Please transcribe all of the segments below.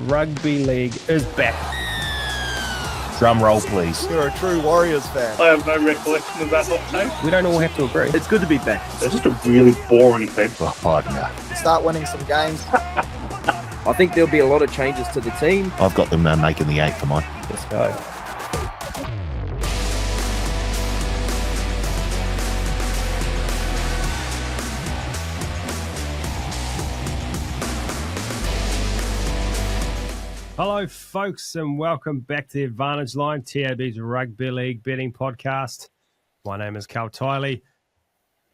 Rugby League is back. Drum roll, please. You're a true Warriors fan. I have no recollection of that hot take. We don't all have to agree. It's good to be back. It's just a really boring thing. Oh, partner. Start winning some games. I think there'll be a lot of changes to the team. I've got them making the 8 for mine. Let's go. Hello, folks, and welcome back to the Advantage Line, TAB's Rugby League betting podcast. My name is Karl Tiley,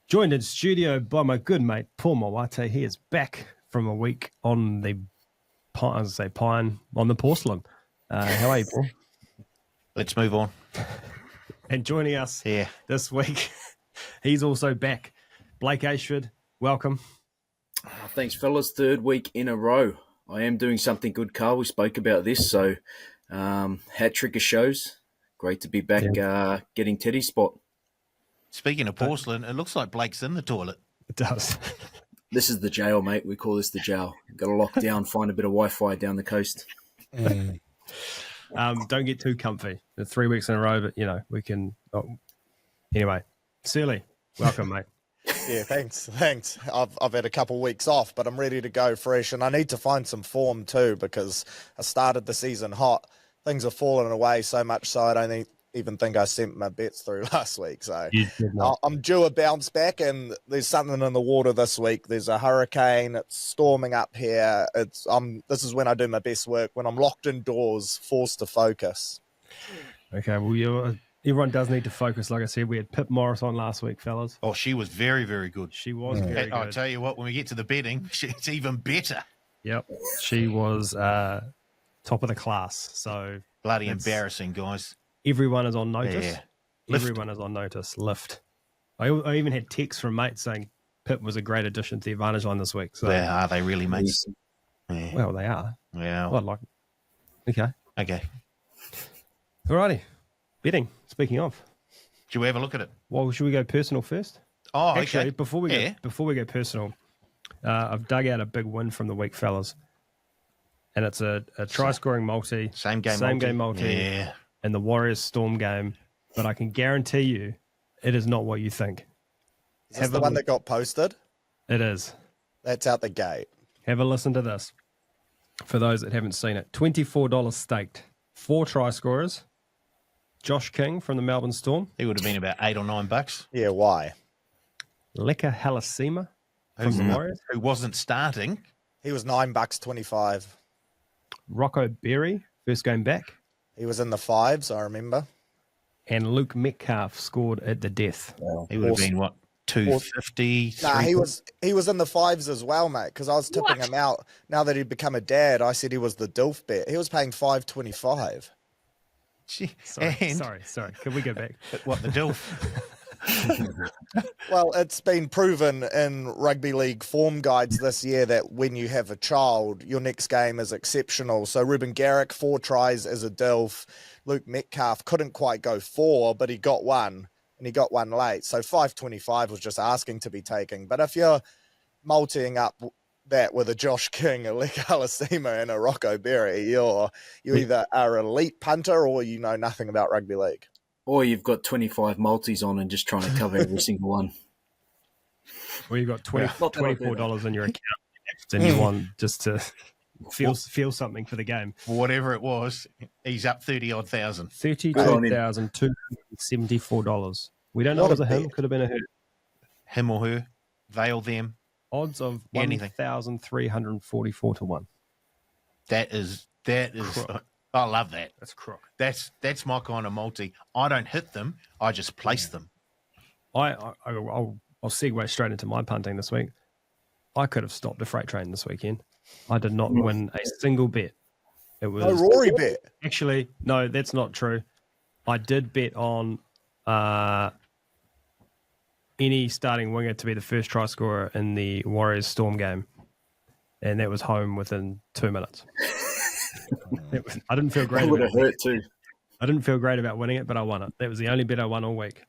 joined in studio by my good mate Paul Mawate. He is back from a week on the pine on the porcelain. How are you, Paul? Let's move on. And joining us this week, he's also back. Blake Ashford, welcome. Thanks, fellas. Third week in a row. I am doing something good, Karl. We spoke about this, so hat trick of shows. Great to be back getting Teddy's spot. Speaking of porcelain, it looks like Blake's in the toilet. It does. This is the jail, mate. We call this the jail. Got to lock down, find a bit of Wi-Fi down the coast. Don't get too comfy. It's 3 weeks in a row, but, you know, we can... Oh. Anyway, Searley, welcome, mate. Yeah, thanks. I've had a couple weeks off, but I'm ready to go fresh, and I need to find some form too because I started the season hot. Things have fallen away so much so I don't even think I sent my bets through last week. So I'm due a bounce back, and there's something in the water this week. There's a hurricane. It's storming up here. This is when I do my best work, when I'm locked indoors, forced to focus. Okay, well, everyone does need to focus. Like I said, we had Pip Morris on last week, fellas. Oh, she was very, very good. She was very good. I'll tell you what, when we get to the betting, she's even better. Yep, she was top of the class. So bloody embarrassing, guys. Everyone is on notice. Yeah. Everyone is on notice. Lift. I even had texts from mates saying Pip was a great addition to the Advantage Line this week. So Are they really, mates? Yeah. Well, they are. Yeah. Well, okay. Alrighty. Betting. Speaking of, Should we have a look at it? well, should we go personal first? Oh, Actually, okay. before we go personal, I've dug out a big win from the week, fellas, and it's a try-scoring multi, Same game multi. Yeah. in the Warriors Storm game. But I can guarantee you, it is not what you think. Is this the one that got posted? It is. That's out the gate. Have a listen to this. For those that haven't seen it, $24 staked, 4 try scorers. Josh King from the Melbourne Storm. He would have been about $8 or $9. Yeah, why? Leka Halasima from the Warriors. Who wasn't starting. He was $9.25. Rocco Berry, first game back. He was in the fives, I remember. And Luke Metcalf scored at the death. He would have been, what, 250? Nah, he was in the fives as well, mate, because I was tipping him out. Now that he'd become a dad, I said he was the DILF bet. He was paying $5.25. Sorry. Can we go back? What, the DILF? Well, it's been proven in rugby league form guides this year that when you have a child, your next game is exceptional. So Ruben Garrick, 4 tries as a DILF. Luke Metcalf couldn't quite go 4, but he got 1, and he got 1 late. So $5.25 was just asking to be taken. But if you're multiing up that with a Josh King, a Leka Halasima, and a Rocco Berry, you either are an elite punter or you know nothing about rugby league. Or you've got 25 multis on and just trying to cover every single one. Or you've got $24 in your account and you want just to feel something for the game. Whatever it was, he's up 30-odd thousand. $32,274. We don't know if it was a him, could have been a her. Him or her, they or them. Odds of Anything. 1,344 to 1. That is. I love that. That's crook. That's my kind of multi. I don't hit them. I just place them. I'll segue straight into my punting this week. I could have stopped a freight train this weekend. I did not win a single bet. It was No Rory bet. Actually, no, that's not true. I did bet on any starting winger to be the first try scorer in the Warriors Storm game, and that was home within 2 minutes. I didn't feel great. That would have hurt too. I didn't feel great about winning it, but I won it. That was the only bet I won all week.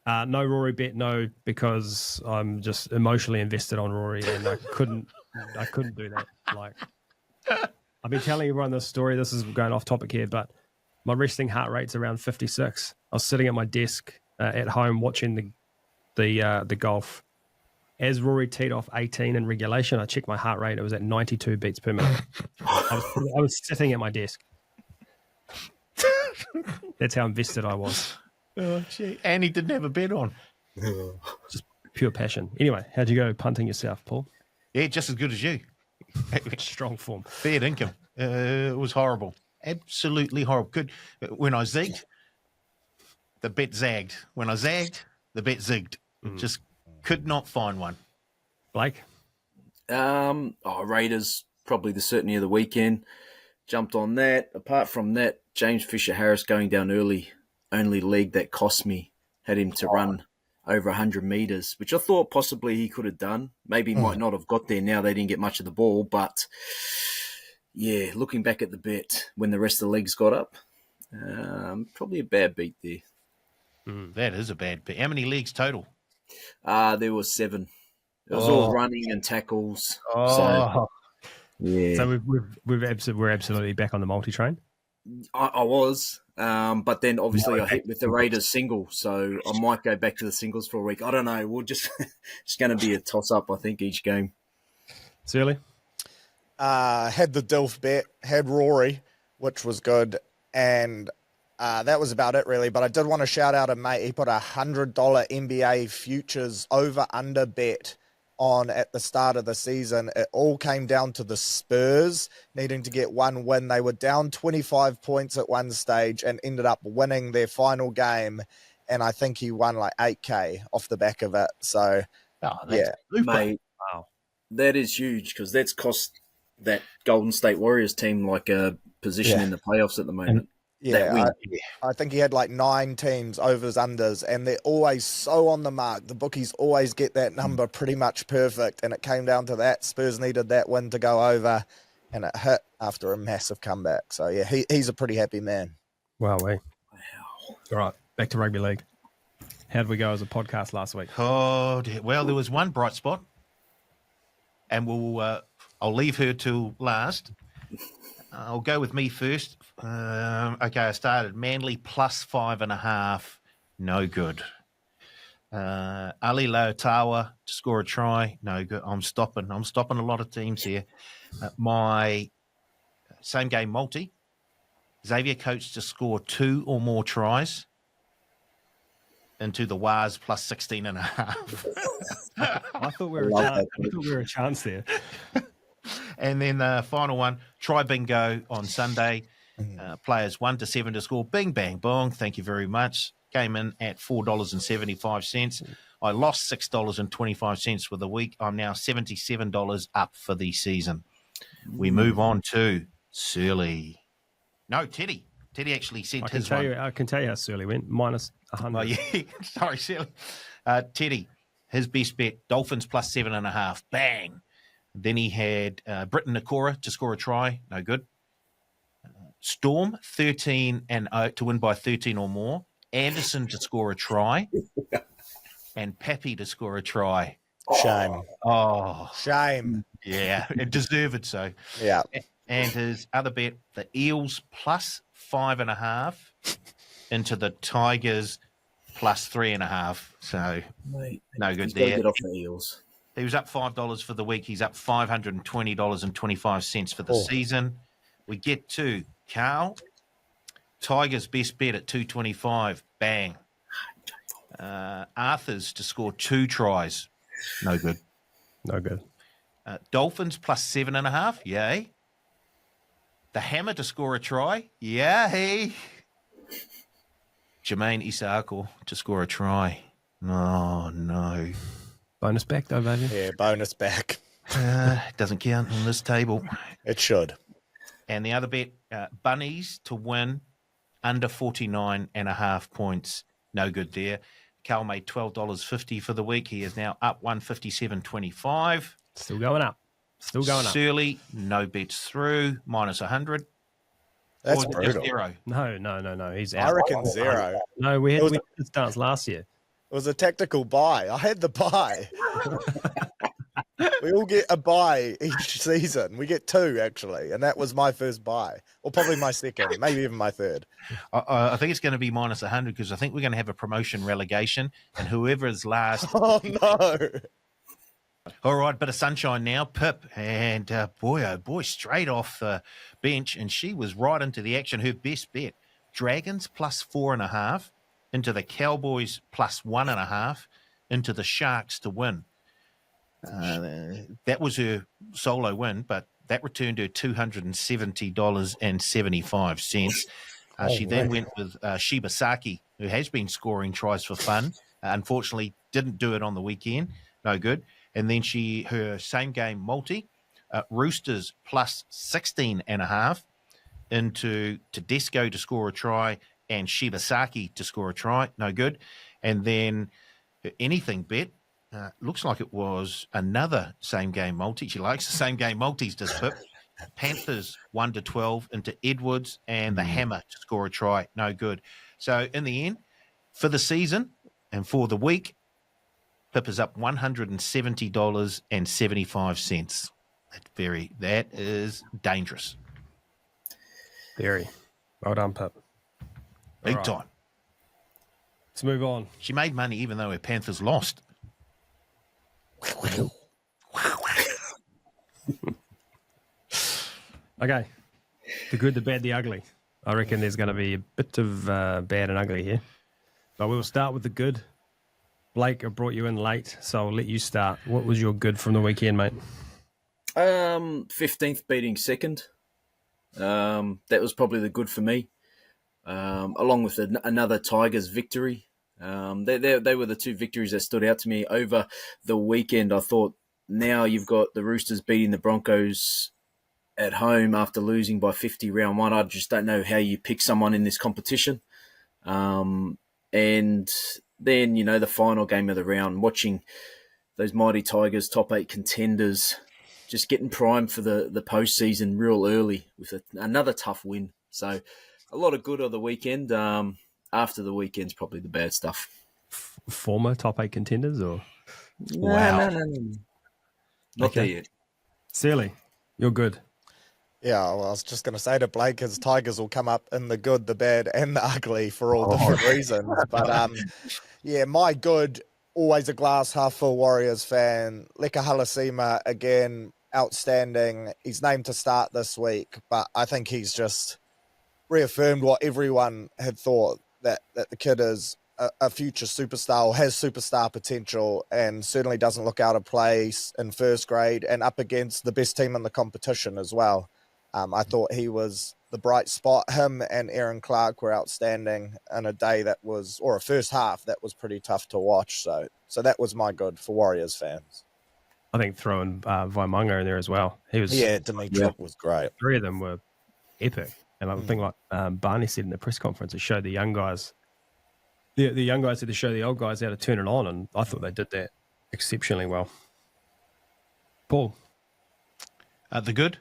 No Rory bet, no, because I'm just emotionally invested on Rory, and I couldn't do that. Like, I've been telling everyone this story. This is going off topic here, but my resting heart rate's around 56. I was sitting at my desk at home watching the golf. As Rory teed off 18 in regulation, I checked my heart rate. It was at 92 beats per minute. I was sitting at my desk. That's how invested I was. Oh, gee. And he didn't have a bet on. Just pure passion. Anyway, how'd you go punting yourself, Paul? Yeah, just as good as you. Strong form. Fair income. It was horrible. Absolutely horrible. When I zigged, the bet zagged. When I zagged, the bet zigged. Just could not find one. Blake? Raiders, probably the certainty of the weekend. Jumped on that. Apart from that, James Fisher-Harris going down early, only leg that cost me. Had him to run over 100 metres, which I thought possibly he could have done. Maybe he might not have got there now. They didn't get much of the ball. But, yeah, looking back at the bet when the rest of the legs got up, probably a bad beat there. That is a bad bet. How many legs total? There was 7. It was all running and tackles. Oh. So, yeah. So we're absolutely back on the multi-train? I was, but then obviously I hit with the Raiders single, so I might go back to the singles for a week. I don't know. We'll just it's going to be a toss-up, I think, each game. Searley? Had the Dilf bet, had Rory, which was good, and that was about it, really. But I did want to shout out a mate. He put a $100 NBA futures over-under bet on at the start of the season. It all came down to the Spurs needing to get one win. They were down 25 points at one stage and ended up winning their final game. And I think he won like 8K off the back of it. So, Mate, wow. That is huge because that's cost that Golden State Warriors team like a position in the playoffs at the moment. I think he had like 9 teams, overs, unders, and they're always so on the mark. The bookies always get that number pretty much perfect, and it came down to that. Spurs needed that win to go over, and it hit after a massive comeback. So, yeah, he's a pretty happy man. Wow. All right, back to rugby league. How did we go as a podcast last week? Oh, dear. Well, there was one bright spot, and I'll leave her till last. I'll go with me first. Okay, I started Manly plus 5.5. No good. Ali Laotawa to score a try. No good. I'm stopping a lot of teams here. My same game multi. Xavier Coates to score 2 or more tries. Into the Waz plus 16.5. I thought we were a chance there. And then the final one, try bingo on Sunday. Players 1 to 7 to score. Bing, bang, bong. Thank you very much. Came in at $4.75. I lost $6.25 for the week. I'm now $77 up for the season. We move on to Searley. No, Teddy. Teddy actually sent his one. I can tell you how Searley went. Minus 100. Oh, yeah. Sorry, Searley. Teddy, his best bet, Dolphins plus 7.5. Bang. Then he had Britton Nakora to score a try. No good. Storm, 13 and to win by 13 or more. Anderson to score a try. And Pappy to score a try. Shame. Oh. Shame. Yeah, it deserved so. Yeah. And his other bet, the Eels plus 5.5 into the Tigers plus 3.5. So, no good there. Get off the Eels. He was up $5 for the week. He's up $520.25 for the season. We get to Karl. Tigers best bet at 225. Bang. Arthur's to score 2 tries. No good. No good. Dolphins plus 7.5. Yay. The Hammer to score a try. Yay. Jermaine Isaako to score a try. Oh, no. Bonus back, though, baby. Yeah, bonus back. Doesn't count on this table. It should. And the other bet, Bunnies to win under 49.5 points. No good there. Karl made $12.50 for the week. He is now up $157.25. Still going up. Searley, no bets through, minus 100. That's or brutal. 0. No. He's out. I reckon 0. No, we had this dance last year. It was a tactical buy. I had the buy. We all get a bye each season. We get 2, actually, and that was my first bye, or probably my second, maybe even my third. I think it's going to be minus 100 because I think we're going to have a promotion relegation, and whoever is last. Oh, no. All right, bit of sunshine now. Pip, and boy, oh boy, straight off the bench, and she was right into the action. Her best bet, Dragons plus 4.5, into the Cowboys plus 1.5, into the Sharks to win. That was her solo win, but that returned her $270.75. She then went with Shibasaki, who has been scoring tries for fun. Unfortunately, didn't do it on the weekend. No good. And then her same game multi, Roosters plus 16.5, into Tedesco to score a try and Shibasaki to score a try. No good. And then her anything bet, looks like it was another same game multi. She likes the same game multis, does Pip. Panthers 1-12 into Edwards and the Hammer to score a try. No good. So in the end, for the season and for the week, Pip is up $170.75. That is dangerous. Very. Well done, Pip. Big All right. time. Let's move on. She made money even though her Panthers lost. Okay. The good, the bad, the ugly. I reckon there's going to be a bit of bad and ugly here. But we'll start with the good. Blake, I brought you in late, so I'll let you start. What was your good from the weekend, mate? 15th beating second. That was probably the good for me. Along with another Tigers victory. They were the 2 victories that stood out to me over the weekend. I thought now you've got the Roosters beating the Broncos at home after losing by 50 round 1. I just don't know how you pick someone in this competition. And then, the final game of the round, watching those mighty Tigers, top 8 contenders, just getting primed for the postseason real early with another tough win. So a lot of good on the weekend. After the weekend's probably the bad stuff. Former top 8 contenders, or? No. Not there yet. Searley, you're good. Yeah, well, I was just going to say to Blake, his Tigers will come up in the good, the bad, and the ugly for all different reasons. But, yeah, my good, always a glass half full Warriors fan. Leka Halasima, again, outstanding. He's named to start this week, but I think he's just reaffirmed what everyone had thought, that the kid is a future superstar, or has superstar potential, and certainly doesn't look out of place in first grade and up against the best team in the competition as well. I thought he was the bright spot. Him and Aaron Clark were outstanding in a day that was, or a first half that was pretty tough to watch. So that was my good for Warriors fans. I think throwing Vaimunga in there as well. He was. Yeah, Dimitri was great. 3 of them were epic. And I think, like Barney said in the press conference, it showed the young guys, the young guys had to show the old guys how to turn it on, and I thought they did that exceptionally well. Paul? The good?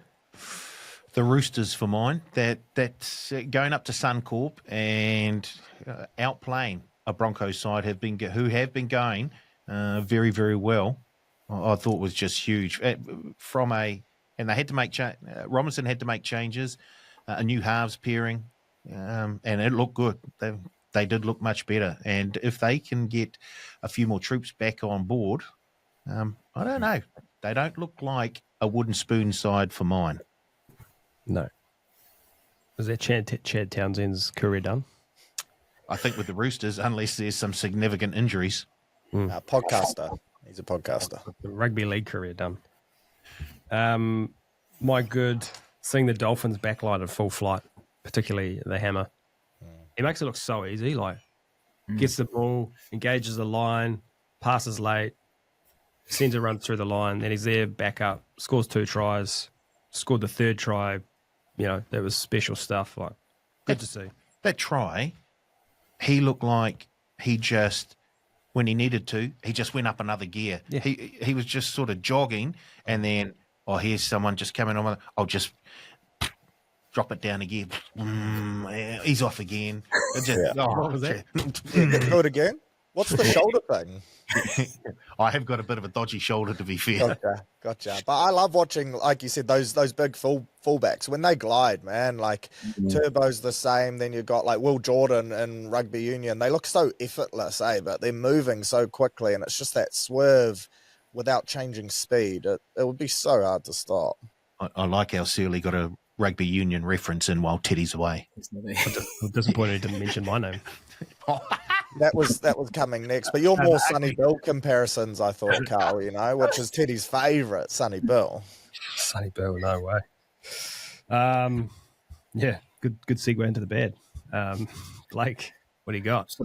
The Roosters for mine. That's going up to Suncorp and outplaying a Broncos side who have been going very, very well. I thought was just huge. And they had to make Robinson had to make changes, a new halves pairing, and it looked good. They did look much better. And if they can get a few more troops back on board, I don't know. They don't look like a wooden spoon side for mine. No. Was that Chad Townsend's career done? I think with the Roosters, unless there's some significant injuries. Podcaster. He's a podcaster. The rugby league career done. My good, seeing the Dolphins backline in full flight, particularly the Hammer. He makes it look so easy. Like, gets the ball, engages the line, passes late, sends a run through the line, then he's there, back up, scores 2 tries, scored the 3rd try. That was special stuff. Like, good to see. That try, he looked like he just, when he needed to, he just went up another gear. Yeah. He was just sort of jogging, and then, here's someone just coming on. I'll just drop it down a gear. He's off again. What was that? Do it again. What's the shoulder thing? I have got a bit of a dodgy shoulder, to be fair. Gotcha. But I love watching, like you said, those big fullbacks when they glide, man. Like Turbo's the same. Then you've got like Will Jordan in rugby union. They look so effortless, but they're moving so quickly, and it's just that swerve without changing speed. It would be so hard to stop. I like how Searley got a rugby union reference in while Teddy's away. I'm disappointed he didn't mention my name. That was coming next, but you're more Sonny Bill comparisons, I thought, Karl. Which is Teddy's favourite, Sonny Bill. Sonny Bill, no way. Yeah, good segue into the bad. Blake, what do you got?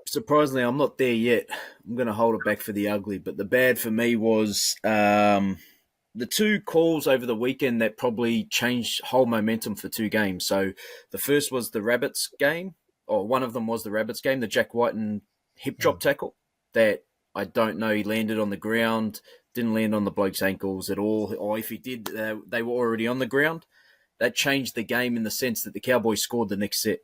Surprisingly, I'm not there yet. I'm going to hold it back for the ugly, but the bad for me was the two calls over the weekend that probably changed whole momentum for two games. So the first was the Rabbits game, or one of them was the Rabbits game, the Jack Whiten hip drop tackle that I don't know, he landed on the ground, didn't land on the bloke's ankles at all, or if he did, they were already on the ground. That changed the game in the sense that the Cowboys scored the next set.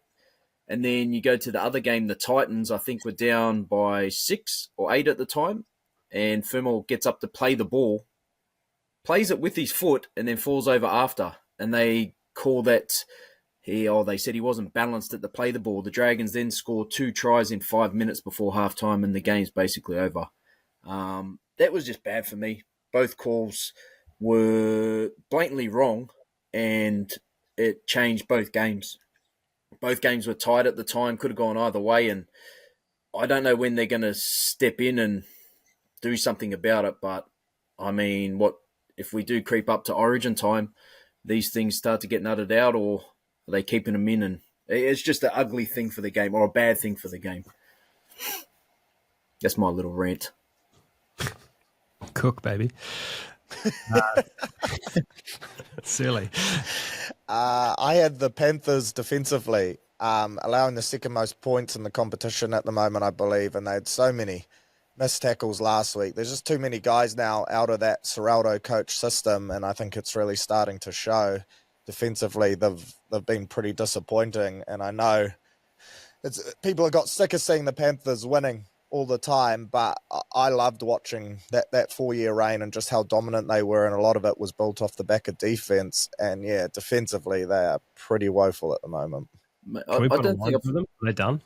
And then you go to the other game, the Titans, I think, were down by 6 or 8 at the time, and Fermel gets up to play the ball, plays it with his foot, and then falls over after. And they call that they said he wasn't balanced at the play the ball. The Dragons then scored 2 tries in 5 minutes before halftime, and the game's basically over. That was just bad for me. Both calls were blatantly wrong, and it changed both games. Both games were tied at the time, could have gone either way, and I don't know when they're going to step in and do something about it, but I mean, what if we do creep up to Origin time, these things start to get nutted out, or are they keeping them in? And it's just an ugly thing for the game, or a bad thing for the game. That's my little rant. Cook, baby. Silly. I had the Panthers defensively, allowing the second most points in the competition at the moment, I believe, and they had so many missed tackles last week. There's just too many guys now out of that Seraldo coach system, and I think it's really starting to show. Defensively, they've been pretty disappointing, and I know people have got sick of seeing the Panthers winning all the time, but I loved watching that 4-year reign and just how dominant they were, and a lot of it was built off the back of defense. And yeah, defensively they are pretty woeful at the moment. Can we put a line for them? Are they done?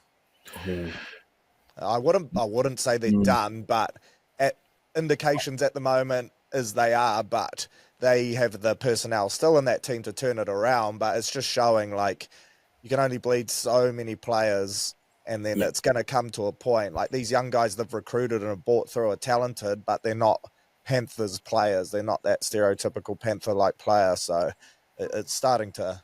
I wouldn't say they're done, but at indications at the moment is they are, but they have the personnel still in that team to turn it around. But it's just showing like you can only bleed so many players, and then it's going to come to a point. Like these young guys they've recruited and have brought through are talented, but they're not Panthers players. They're not that stereotypical Panther-like player. So it's starting to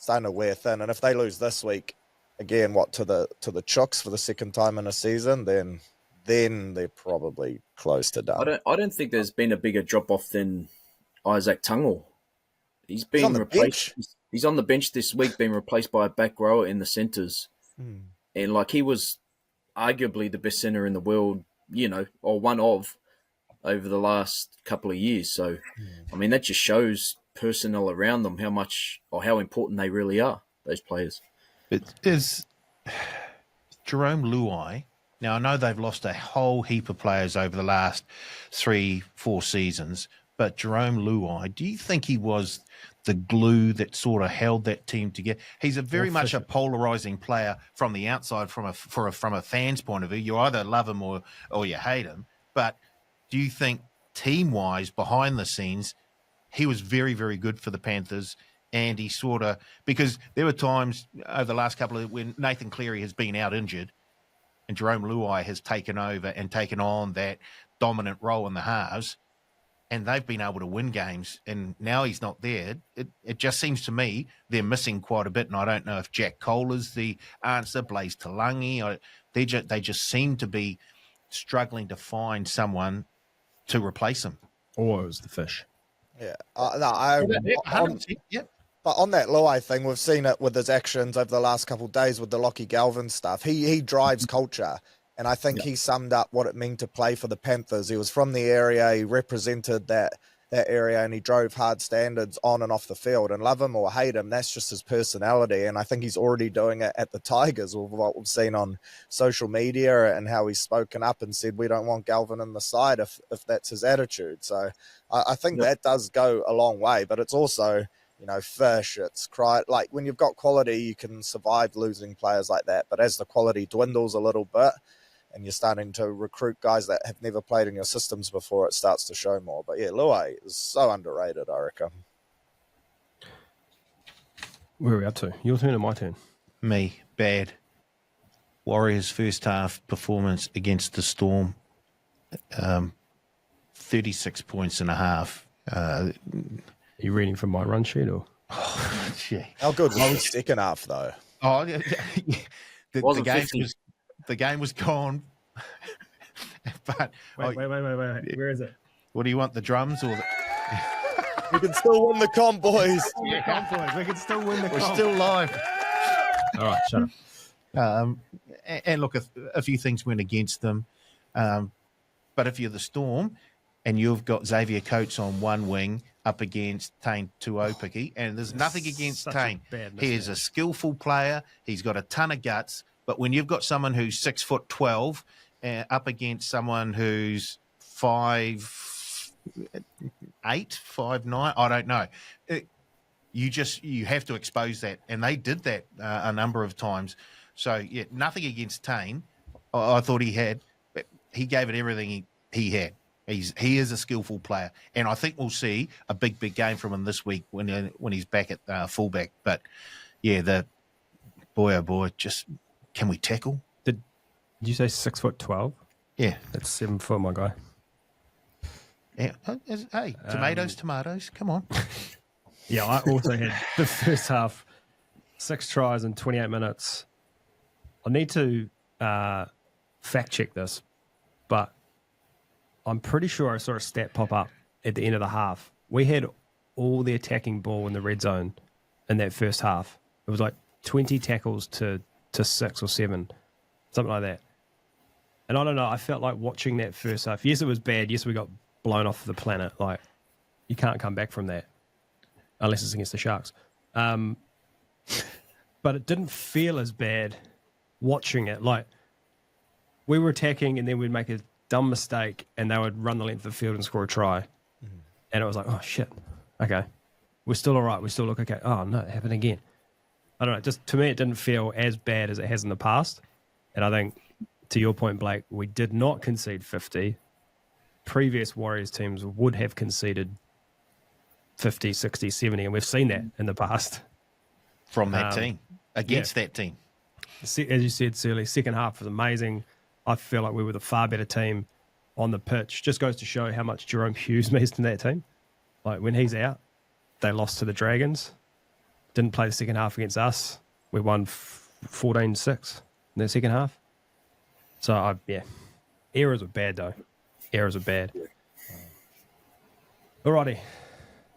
wear thin. And if they lose this week, again, to the Chooks for the second time in a season, then they're probably close to done. I don't think there's been a bigger drop-off than Isaac Tungle. He's been replaced. He's on the bench this week, being replaced by a back rower in the centres. And like he was arguably the best centre in the world, or one of, over the last couple of years. So, I mean, that just shows personnel around them how much or how important they really are, those players. It is Jerome Luai. Now, I know they've lost a whole heap of players over the last 3-4 seasons, but Jerome Luai, do you think he was the glue that sort of held that team together? He's a very much a polarizing player from the outside, from a fan's point of view. You either love him or you hate him. But do you think team-wise, behind the scenes, he was very, very good for the Panthers? And he sort of, because there were times over the last couple of when Nathan Cleary has been out injured and Jerome Luai has taken over and taken on that dominant role in the halves, and they've been able to win games, and now he's not there. It just seems to me they're missing quite a bit, and I don't know if Jack Cole is the answer, Blaise Talangi. They just seem to be struggling to find someone to replace him. Or it was the fish. Yeah. Yeah. But on that Luai thing, we've seen it with his actions over the last couple of days with the Lachlan Galvin stuff. He drives culture. And I think he summed up what it meant to play for the Panthers. He was from the area. He represented that that area, and he drove hard standards on and off the field. And love him or hate him, that's just his personality. And I think he's already doing it at the Tigers with what we've seen on social media and how he's spoken up and said we don't want Galvin in the side if that's his attitude. So I think that does go a long way. But it's also, fish, it's cry. Like when you've got quality, you can survive losing players like that. But as the quality dwindles a little bit, and you're starting to recruit guys that have never played in your systems before, it starts to show more. But yeah, Luai is so underrated, I reckon. Where are we up to? Your turn or my turn? Me, bad. Warriors first half performance against the Storm, 36 points and a half. Are you reading from my run sheet or? Yeah. How good was the second half, though? Oh, yeah. The game was gone. But Wait. Where is it? What do you want? The drums or the... We can still win the comp, boys. We can still win the We're comp. still live. All right, shut up. And look, a few things went against them. But if you're the Storm and you've got Xavier Coates on one wing up against Tane Tuopiki, and there's nothing against Tane. He is a skillful player. He's got a ton of guts. But when you've got someone who's 6'12" up against someone who's 5'8", 5'9", I don't know. You have to expose that, and they did that a number of times. So yeah, nothing against Tane. I thought he gave it everything he had. He is a skillful player, and I think we'll see a big game from him this week when he's back at fullback. But yeah, oh boy, just. Can we tackle? Did you say 6'12"? Yeah. That's 7 foot, my guy. Yeah. Hey, tomatoes. Come on. Yeah, I also had the first half, 6 tries in 28 minutes. I need to fact check this, but I'm pretty sure I saw a stat pop up at the end of the half. We had all the attacking ball in the red zone in that first half. It was like 20 tackles to 6 or 7, something like that. And I don't know, I felt like watching that first half. Yes, it was bad. Yes, we got blown off the planet. Like, you can't come back from that unless it's against the Sharks. But it didn't feel as bad watching it. Like, we were attacking and then we'd make a dumb mistake and they would run the length of the field and score a try. Mm-hmm. And it was like, oh, shit. Okay. We're still all right. We still look okay. Oh, no, it happened again. I don't know. Just to me, it didn't feel as bad as it has in the past. And I think, to your point, Blake, we did not concede 50. Previous Warriors teams would have conceded 50, 60, 70, and we've seen that in the past. From that team, against that team. As you said, Searley, second half was amazing. I feel like we were the far better team on the pitch. Just goes to show how much Jerome Hughes means to that team. Like, when he's out, they lost to the Dragons. Didn't play the second half against us. We won 14-6 in the second half. So, errors were bad, though. Errors were bad. Alrighty.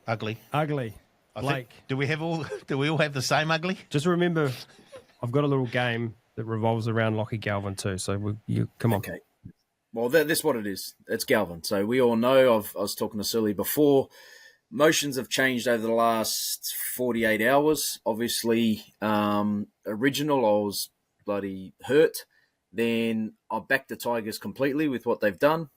Ugly. Blake. Do we all have the same ugly? Just remember, I've got a little game that revolves around Lachlan Galvin too. So you come on. Okay. Well, that's what it is. It's Galvin. So we all know, I was talking to Searley before, motions have changed over the last 48 hours. Obviously, original, I was bloody hurt. Then I backed the Tigers completely with what they've done.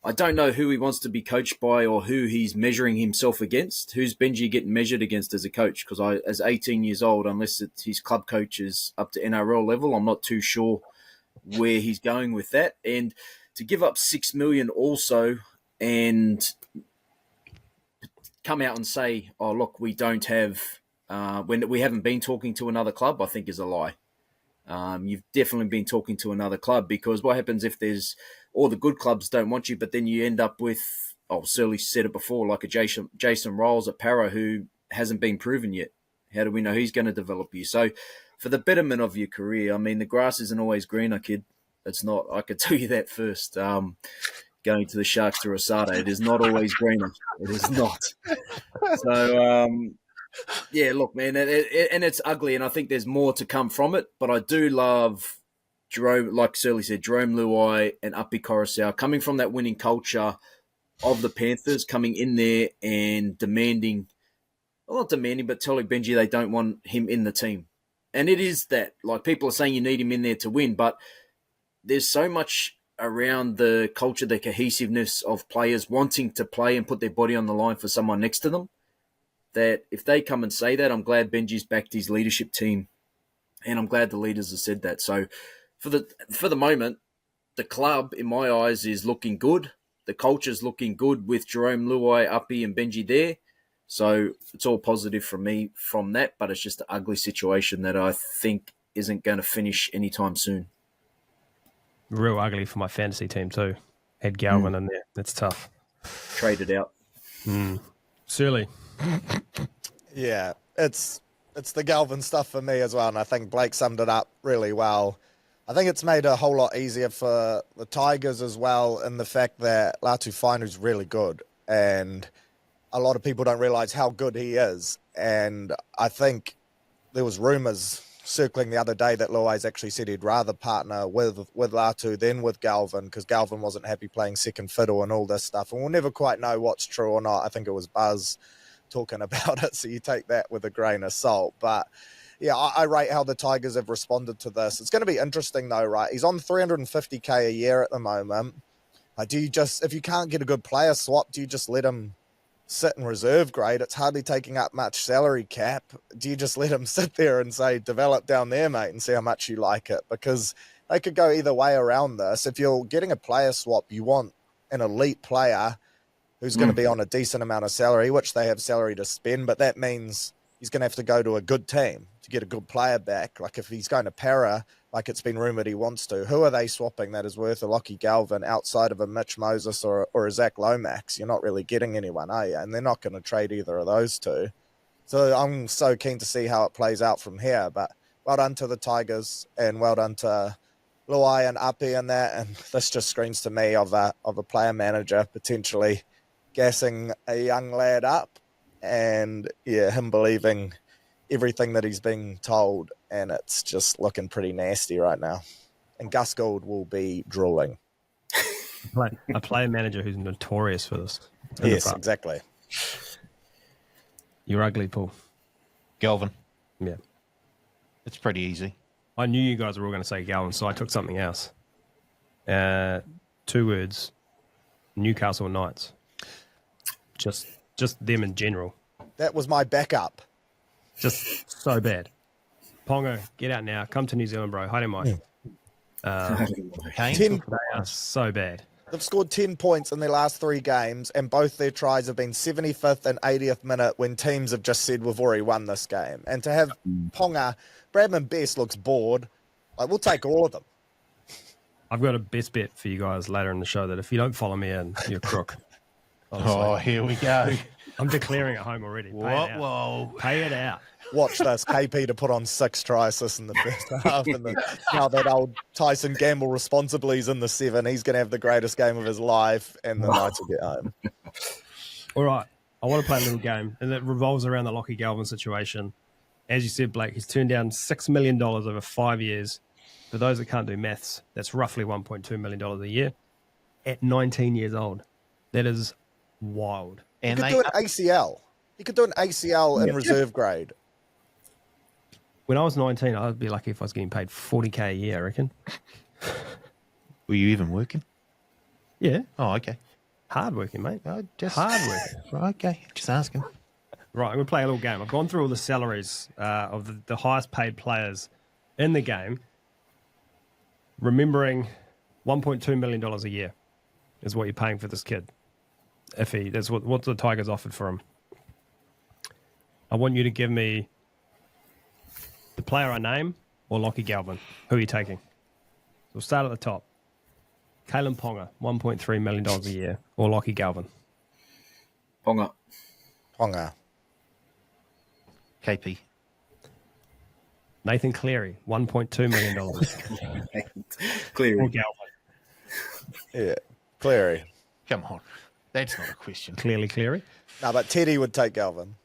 I don't know who he wants to be coached by or who he's measuring himself against. Who's Benji getting measured against as a coach? Because as 18 years old, unless his club coach is up to NRL level, I'm not too sure where he's going with that. And to give up $6 million also and come out and say, oh, look, we don't have, when we haven't been talking to another club, I think is a lie. You've definitely been talking to another club, because what happens if there's all the good clubs don't want you, but then you end up with, Searley said it before, like a Jason Riles at Para who hasn't been proven yet. How do we know he's going to develop you? So for the betterment of your career, I mean, the grass isn't always greener, kid. It's not. I could tell you that first. Going to the Sharks to Rosado, it is not always greener. It is not. So, yeah, look, man, and it's ugly, and I think there's more to come from it. But I do love Jerome, like Searley said, Jerome Luai and Api Coruscant coming from that winning culture of the Panthers coming in there and demanding, well, not demanding, but telling Benji they don't want him in the team. And it is that, like, people are saying you need him in there to win, but there's so much around the culture, the cohesiveness of players wanting to play and put their body on the line for someone next to them, that if they come and say that, I'm glad Benji's backed his leadership team, and I'm glad the leaders have said that. So for the moment, the club, in my eyes, is looking good. The culture's looking good with Jerome Luai, Uppy, and Benji there. So it's all positive from me from that, but it's just an ugly situation that I think isn't going to finish anytime soon. Real ugly for my fantasy team too. Had Galvin in there. That's tough. Traded out. Searley. Yeah, it's the Galvin stuff for me as well, and I think Blake summed it up really well. I think it's made a whole lot easier for the Tigers as well in the fact that Latu Whainu's really good, and a lot of people don't realise how good he is. And I think there was rumours circling the other day that Luai's actually said he'd rather partner with Latu than with Galvin, because Galvin wasn't happy playing second fiddle and all this stuff. And we'll never quite know what's true or not. I think it was Buzz talking about it, so you take that with a grain of salt. But yeah, I rate how the Tigers have responded to this. It's going to be interesting though, right? He's on $350K a year at the moment. Do you just, if you can't get a good player swap, do you just let him sit in reserve grade? It's hardly taking up much salary cap. Do you just let him sit there and say, develop down there, mate, and see how much you like it? Because they could go either way around this. If you're getting a player swap, you want an elite player who's going to be on a decent amount of salary, which they have salary to spend, but that means he's going to have to go to a good team to get a good player back. Like if he's going to Para, like it's been rumoured he wants to, who are they swapping that is worth a Lachlan Galvin outside of a Mitch Moses or a Zach Lomax? You're not really getting anyone, are you? And they're not going to trade either of those two. So I'm so keen to see how it plays out from here. But well done to the Tigers and well done to Luai and Uppy and that. And this just screams to me of a player manager potentially gassing a young lad up and yeah, him believing everything that he's being told, and it's just looking pretty nasty right now. And Gus Gould will be drooling. A player manager who's notorious for this. Yes, exactly. You're ugly, Paul. Galvin. Yeah. It's pretty easy. I knew you guys were all going to say Galvin, so I took something else. 2 words. Newcastle Knights. Just them in general. That was my backup. Just so bad. Ponga, get out now. Come to New Zealand, bro. Haere mai. Kane? They are so bad. They've scored 10 points in their last 3 games, and both their tries have been 75th and 80th minute when teams have just said, we've already won this game. And to have Ponga, Bradman Best looks bored. Like, we'll take all of them. I've got a best bet for you guys later in the show that if you don't follow me in, you're a crook. Oh, here we go. I'm declaring at home already. Whoa. Pay it out. Watch this. KP to put on 6 try assists in the first half. And now that old Tyson Gamble responsibly is in the 7, he's going to have the greatest game of his life, and the Knights will get home. All right. I want to play a little game, and it revolves around the Lachlan Galvin situation. As you said, Blake, he's turned down $6 million over 5 years. For those that can't do maths, that's roughly $1.2 million a year at 19 years old. That is wild. And he could do an ACL. He could do an ACL in reserve grade. When I was 19, I'd be lucky if I was getting paid $40K a year, I reckon. Were you even working? Yeah. Oh, okay. Hard working, mate. Just hard working. Okay, just asking. Right, I'm going to play a little game. I've gone through all the salaries of the highest paid players in the game, remembering $1.2 million a year is what you're paying for this kid. That's what the Tigers offered for him. I want you to give me the player I name or Lachlan Galvin. Who are you taking? We'll start at the top. Kalen Ponga, $1.3 million a year, or Lachlan Galvin. Ponga. KP. Nathan Cleary, $1.2 million. Cleary. Or Galvin. Yeah, Cleary. Come on. That's not a question. Clearly Cleary. No, but Teddy would take Galvin.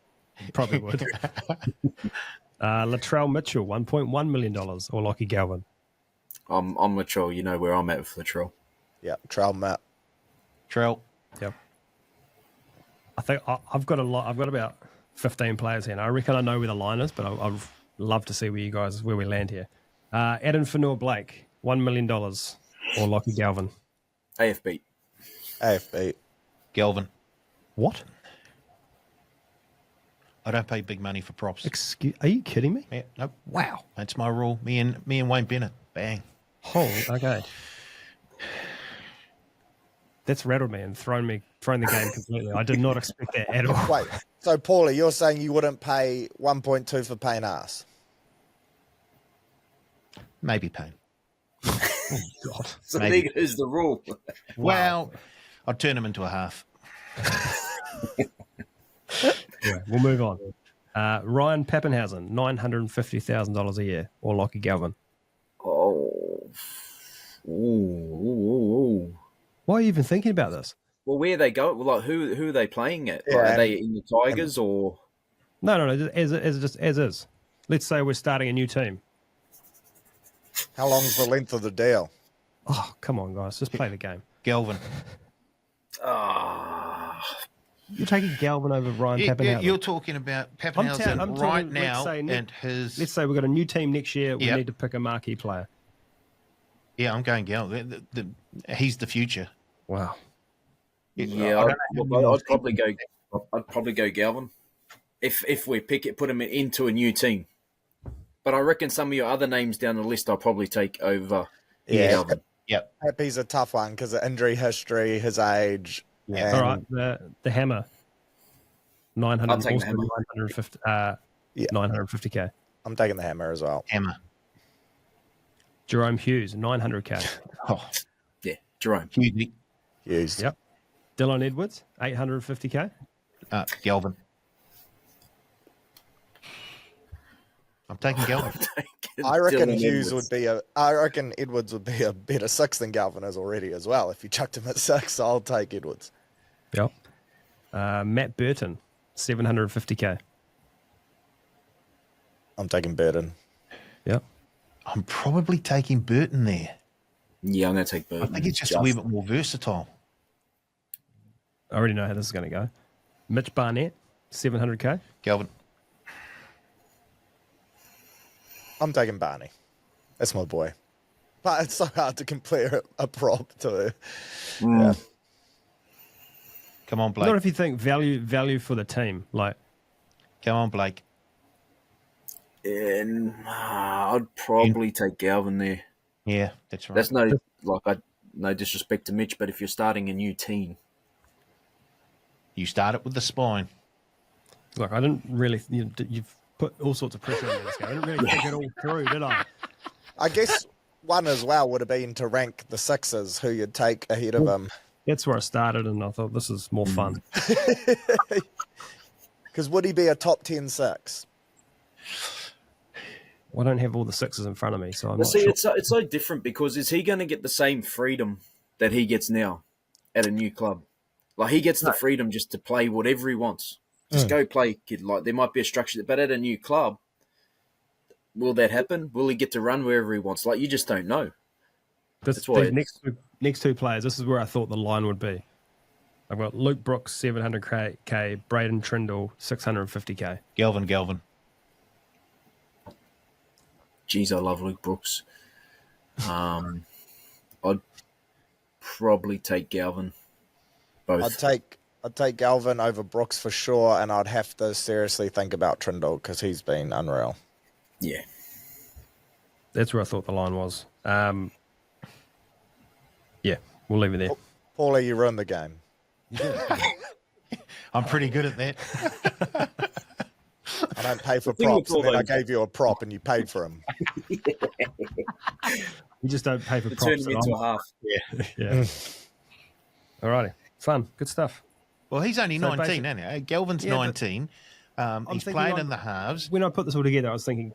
Probably would. Latrell Mitchell, $1.1 million, or Lachlan Galvin. I'm Latrell. You know where I'm at with Latrell. Yeah, Trell Matt. Trell. Yep. I think I've got a lot. I've got about 15 players here, and I reckon I know where the line is, but I'd love to see where we land here. Adam Fanua-Blake, $1 million, or Lachlan Galvin. AFB. AFB. Galvin. What? I don't pay big money for props. Are you kidding me? Yeah, nope. Wow. That's my rule. Me and Wayne Bennett. Bang. Oh, okay. That's rattled me and thrown the game completely. I did not expect that at all. Wait, so Paulie, you're saying you wouldn't pay 1.2 for Payne Arse? Maybe Payne. Oh, God. So Maybe. there goes the rule. Well, I'd turn him into a half. Yeah, we'll move on. Ryan Pappenhausen, $950,000 a year, or Lachlan Galvin. Oh. Ooh. Why are you even thinking about this? Well, where they go? Well, like who are they playing at? Yeah. Like, are they in the Tigers or? No, as is. Let's say we're starting a new team. How long's the length of the deal? Oh, come on, guys, just play the game. Galvin. You're taking Galvin over Ryan Pappenhausen. You're talking about Pappenhausen I'm right talking, now, let's and his. say we've got a new team next year. We Yep. need to pick a marquee player. Yeah, I'm going Galvin. He's the future. Wow. Yeah, I'd probably go Galvin if we put him into a new team. But I reckon some of your other names down the list I'll probably take over Galvin. Yep. Happy's a tough one because of injury history, his age. Yeah. All right, the Hammer, 900, I'll take the also Hammer. 950k. I'm taking the Hammer as well. Hammer. Jerome Hughes, 900k. Oh, Yeah, Jerome. Hughes. Yep. Dylan Edwards, 850k. Galvin. I'm taking Galvin. I reckon Dylan Hughes Edwards. would be I reckon Edwards would be a better 6 than Galvin is already as well. If you chucked him at 6, I'll take Edwards. Yep. Matt Burton, 750k. I'm taking Burton. Yep. I'm probably taking Burton there. Yeah, I'm going to take I Burton. think it's just a wee bit more versatile. I already know how this is going to go. Mitch Barnett, 700k. Galvin. I'm taking Barney. That's my boy. But it's so hard to compare a prop to. Yeah. Come on, Blake. Not if you think value for the team. Like, Come on, Blake. And I'd probably take Galvin there. Yeah, that's right. That's no disrespect to Mitch, but if you're starting a new team, You start it with the spine. look, I didn't really. You've put all sorts of pressure on this guy. I didn't really think it all through, did I? I guess one as well would have been to rank the 6s who you'd take ahead of him. That's where I started, and I thought this is more fun. Because would he be a top 10 6? I don't have all the 6s in front of me, so I'm but not see, sure. it's so different because is he going to get the same freedom that he gets now at a new club? Like he gets the freedom just to play whatever he wants. Just go play, kid. Like there might be a structure, but at a new club, will that happen? Will he get to run wherever he wants? Like you just don't know. That's why These next two players, this is where I thought the line would be. I've got Luke Brooks, 700k, Braden Trindle, 650k. Galvin. Geez, I love Luke Brooks. I'd probably take Galvin. Both. I'd take Galvin over Brooks for sure, and I'd have to seriously think about Trindle because he's been unreal. Yeah. That's where I thought the line was. Yeah, we'll leave it there. Paulie, you ruined the game. I'm pretty good at that. I don't pay for thing props, with all and then I those- gave you a prop and you paid for him. You just don't pay for Turn props. him into a half. Yeah. All righty. Fun. Good stuff. Well, he's only So 19, isn't he? Galvin's Yeah, but 19. He's thinking playing on- in the halves. When I put this all together, I was thinking,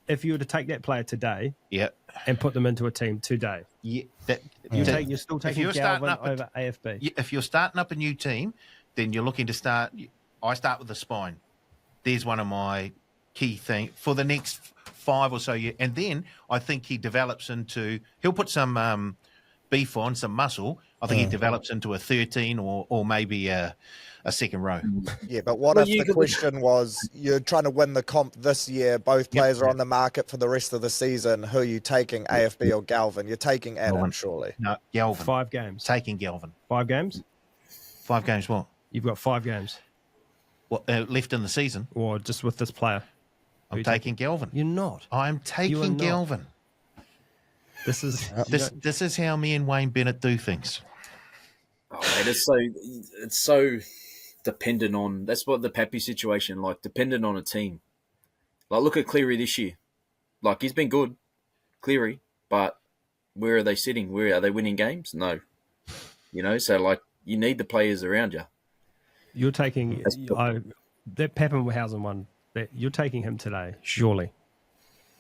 if you were to take that player today Yeah. and put them into a team today, You're you're still taking you're starting Galvin up a- over AFB. If you're starting up a new team, then you're looking to start. I start with the spine. There's one of my key things for the next 5 or so years. And then I think he develops into, he'll put some beef on, some muscle. I think he develops into a 13 or maybe a second row. Yeah, but what Well, if the question was you're trying to win the comp this year, both players are on the market for the rest of the season, who are you taking, AFB or Galvin? You're taking Adam, Galvin. surely. No, Galvin. 5 games. Taking Galvin. 5 games? 5 games what? You've got 5 games. What left in the season? Or just with this player? I'm taking Galvin. You're not. I'm You are taking not. Galvin. This is... This is how me and Wayne Bennett do things. Oh, mate, it's so dependent on. That's what the Pappy situation like. Dependent on a team. Like look at Cleary this year. Like he's been good, Cleary, but where are they sitting? Where are they winning games? No. So like you need the players around you. You're taking... that Pappenhausen one, you're taking him today, surely.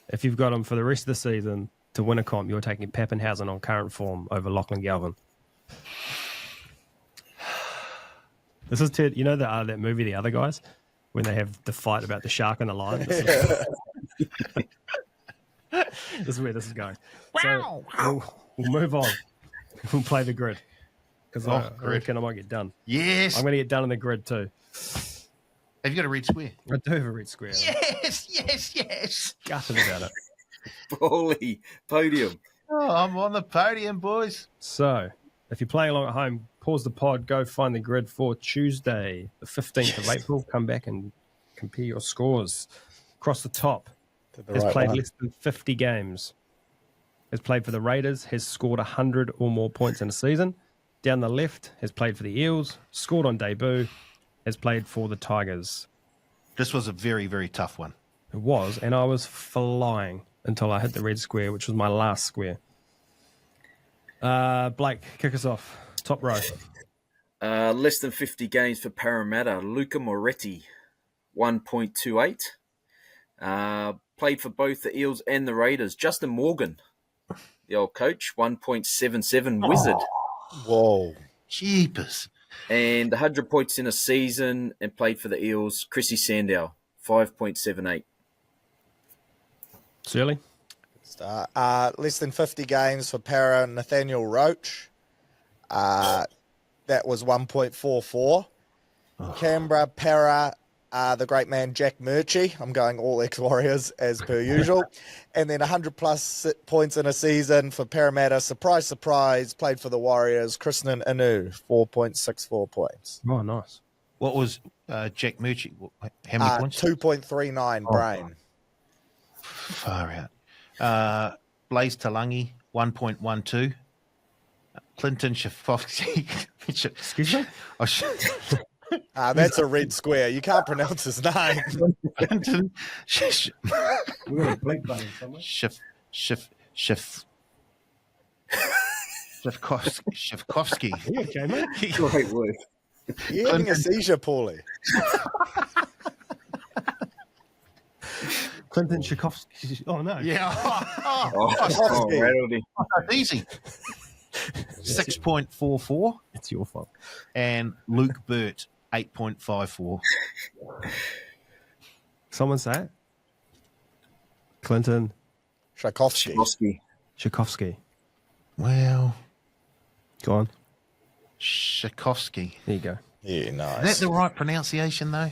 If you've got him for the rest of the season to win a comp, you're taking Pappenhausen on current form over Lachlan Galvin. This is that movie, The Other Guys, when they have the fight about the shark and the lion. This is where this is going. So we'll move on. We'll play the grid because I reckon I might get done. Yes. I'm going to get done in the grid too. Have you got a red square? I do have a red square. Yes. Gutted about it. Holy podium. Oh, I'm on the podium, boys. So, if you're playing along at home, pause the pod, go find the grid for Tuesday, the 15th of April. Come back and compare your scores. Across the top, has played less than 50 games. Has played for the Raiders, has scored 100 or more points in a season. Down the left, has played for the Eels, scored on debut, has played for the Tigers. This was a very, very tough one. It was, and I was flying until I hit the red square, which was my last square. Blake, kick us off. Top row. Less than 50 games for Parramatta. Luca Moretti, 1.28. Played for both the Eels and the Raiders. Justin Morgan, the old coach, 1.77 Wizard. Whoa. Jeepers. And 100 points in a season and played for the Eels. Chrissy Sandow, 5.78. Searley? Less than 50 games for Para, Nathaniel Roach. That was 1.44. Canberra, Para, the great man Jack Murchie. I'm going all ex-Warriors as per usual. And then 100-plus points in a season for Parramatta. Surprise, surprise, played for the Warriors. Krishnan Inu, 4.64 points. Oh, nice. What was Jack Murchie? How many points? 2.39 brain. Far out. Blaze Talangi, 1.12. Clinton Shafovsky. Excuse me? That's a red square. You can't pronounce his name. Clinton We've got a blink button somewhere. Shafkovsky. Yeah, okay, mate. Great work. You're having a seizure, Paulie. Clinton Tchaikovsky. Oh, no. Yeah. Rattled him. That's easy. 6.44. It's your fault. And Luke Burt, 8.54. Someone say it. Clinton Tchaikovsky. Tchaikovsky. Well, Go on. Tchaikovsky. There you go. Yeah, Is nice. that the right pronunciation, though?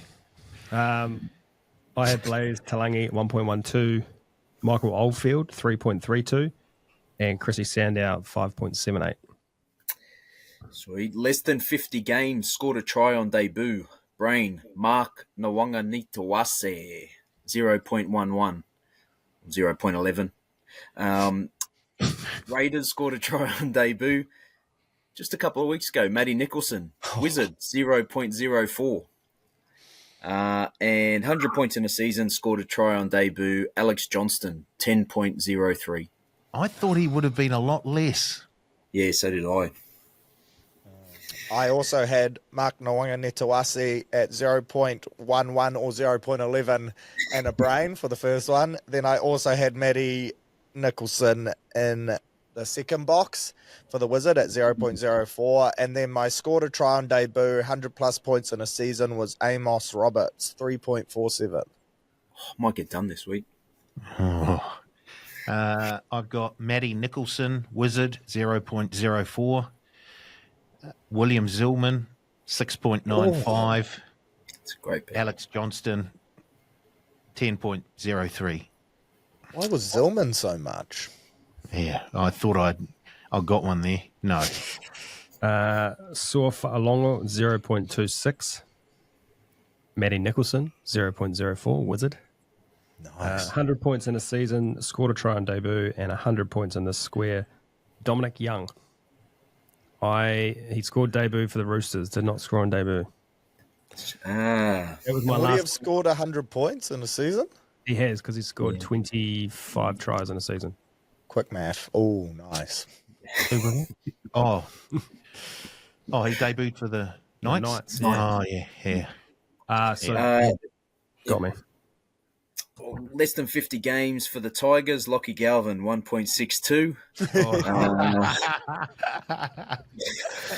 I had Blaze Talangi at 1.12, Michael Oldfield 3.32, and Chrissy Sandow 5.78. Sweet. Less than 50 games, scored a try on debut. Brain, Mark Nawanga Nitawase, 0.11, 0.11. Raiders scored a try on debut just a couple of weeks ago. Matty Nicholson, Wizard, 0.04. And 100 points in a season, scored a try on debut. Alex Johnston, 10.03. I thought he would have been a lot less. Yeah, so did I. I also had Mark Nawanga Netawasi at 0.11 or 0.11 and a brain for the first one. Then I also had Matty Nicholson in the second box for the Wizard at 0.04. And then my scored a try on debut, 100-plus points in a season, was Amos Roberts, 3.47. Might get done this week. I've got Matty Nicholson, Wizard, 0.04. William Zillman, 6.95. It's a great pick. Alex Johnston, 10.03. Why was Zillman so much? Yeah, I thought I got one there. No. Sofa Alongo, 0.26. Matty Nicholson, 0.04. Wizard. Nice. 100 points in a season, scored a try on debut, and 100 points in this square. Dominic Young. He scored debut for the Roosters, did not score on debut. Ah, That was my Would he have last. scored 100 points in a season? He has, because he scored 25 tries in a season. Quick math. Oh, nice. Oh. Oh, he debuted for the Knights? Knights, Oh, yeah. Got me. less than 50 games for the Tigers. Lachlan Galvin, 1.62.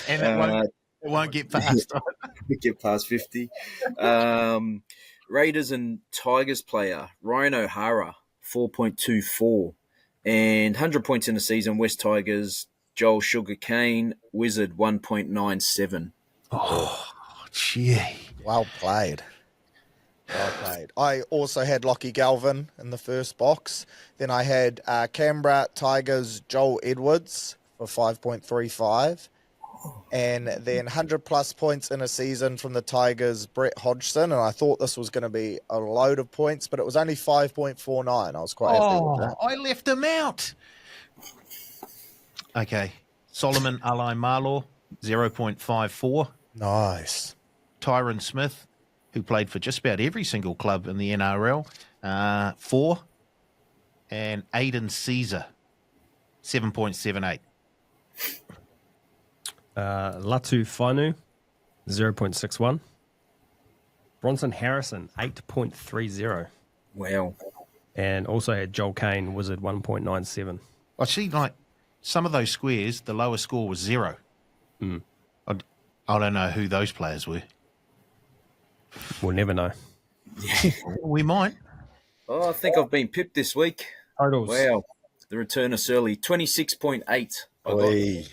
And it won't get past. Get past 50. Raiders and Tigers player, Ryan O'Hara, 4.24. And 100 points in the season, West Tigers, Joel Sugar Cane, Wizard, 1.97. Oh, gee. Well played. Well played. I also had Lachlan Galvin in the first box. Then I had Canberra Tigers Joel Edwards for 5.35. And then 100-plus points in a season from the Tigers, Brett Hodgson. And I thought this was going to be a load of points, but it was only 5.49. I was quite happy with that. I left him out. Okay. Solomon Alai Marlaw, 0.54. Nice. Tyron Smith, who played for just about every single club in the NRL, 4. And Aiden Caesar, 7.78. Latu Fainu, 0.61. Bronson Harrison, 8.30. Wow. And also had Joel Kane, Wizard, 1.97. I see, like, some of those squares, the lowest score was 0. Mm. I don't know who those players were. We'll never know. We might. Oh, I think I've been pipped this week. Totals. Wow. The return of Searley, 26.8. I got. Oi.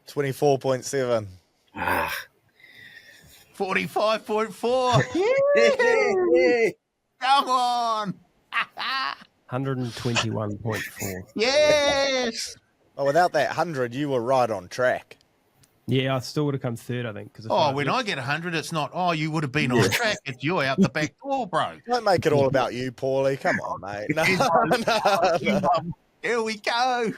24.7. Ah. 45.4. Yeah. Come on. 121.4. Yes. Oh, without that 100, you were right on track. Yeah, I still would have come third, I think. When I get 100, it's not, you would have been on track. It's you're out the back door, bro. Don't make it all about you, Paulie. Come on, mate. No. Here we go.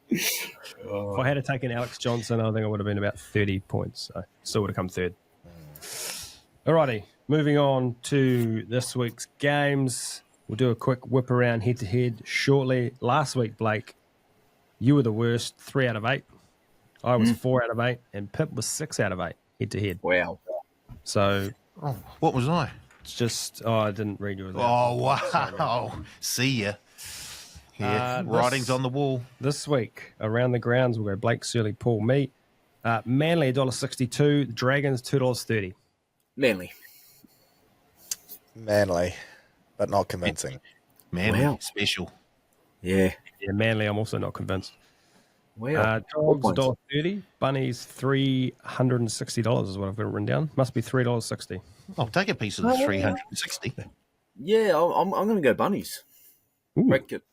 If I had taken Alex Johnson, I think I would have been about 30 points. So still would have come third. Alrighty, moving on to this week's games. We'll do a quick whip around head-to-head shortly. Last week, Blake, you were the worst, 3 out of 8. I was 4 out of 8, and Pip was 6 out of 8 head-to-head. Wow. So What was I? it's just, I didn't read yours. Oh, wow. See ya. Yeah, writing's on the wall. This week, around the grounds, we'll go Blake, Searley, Paul, me. Manly, $1.62. Dragons, $2.30. Manly. Manly, but not convincing. Man, special. Yeah. Yeah, Manly, I'm also not convinced. Wow. Dogs, $1.30. Bunnies, $360 is what I've got written down. Must be $3.60. I'll take a piece of the 360. Yeah, I'm going to go bunnies. Ooh. Break it.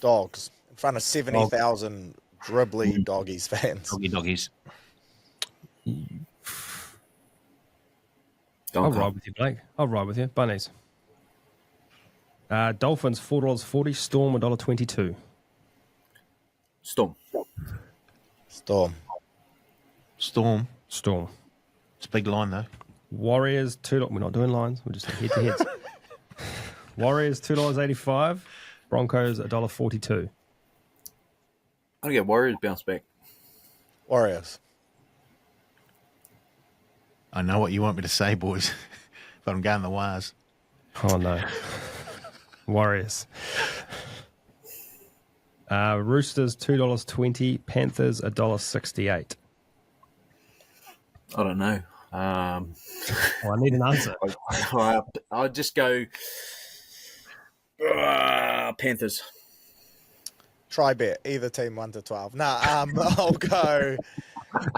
Dogs in front of 70,000 dribbly doggies fans. Doggies. I'll ride with you, Blake. I'll ride with you. Bunnies. Dolphins, $4.40. Storm, $1.22. Storm. Storm. Storm. It's a big line, though. Warriors, $2. We're not doing lines. We're just head-to-heads. Warriors, $2.85. Broncos, $1.42. I'm going to get Warriors bounce back. Warriors. I know what you want me to say, boys, but I'm going the Wars. Oh, no. Warriors. Roosters, $2.20. Panthers, $1.68. I don't know. I need an answer. I'll just go Panthers. Try bet either team 1 to 12. Nah, I'll go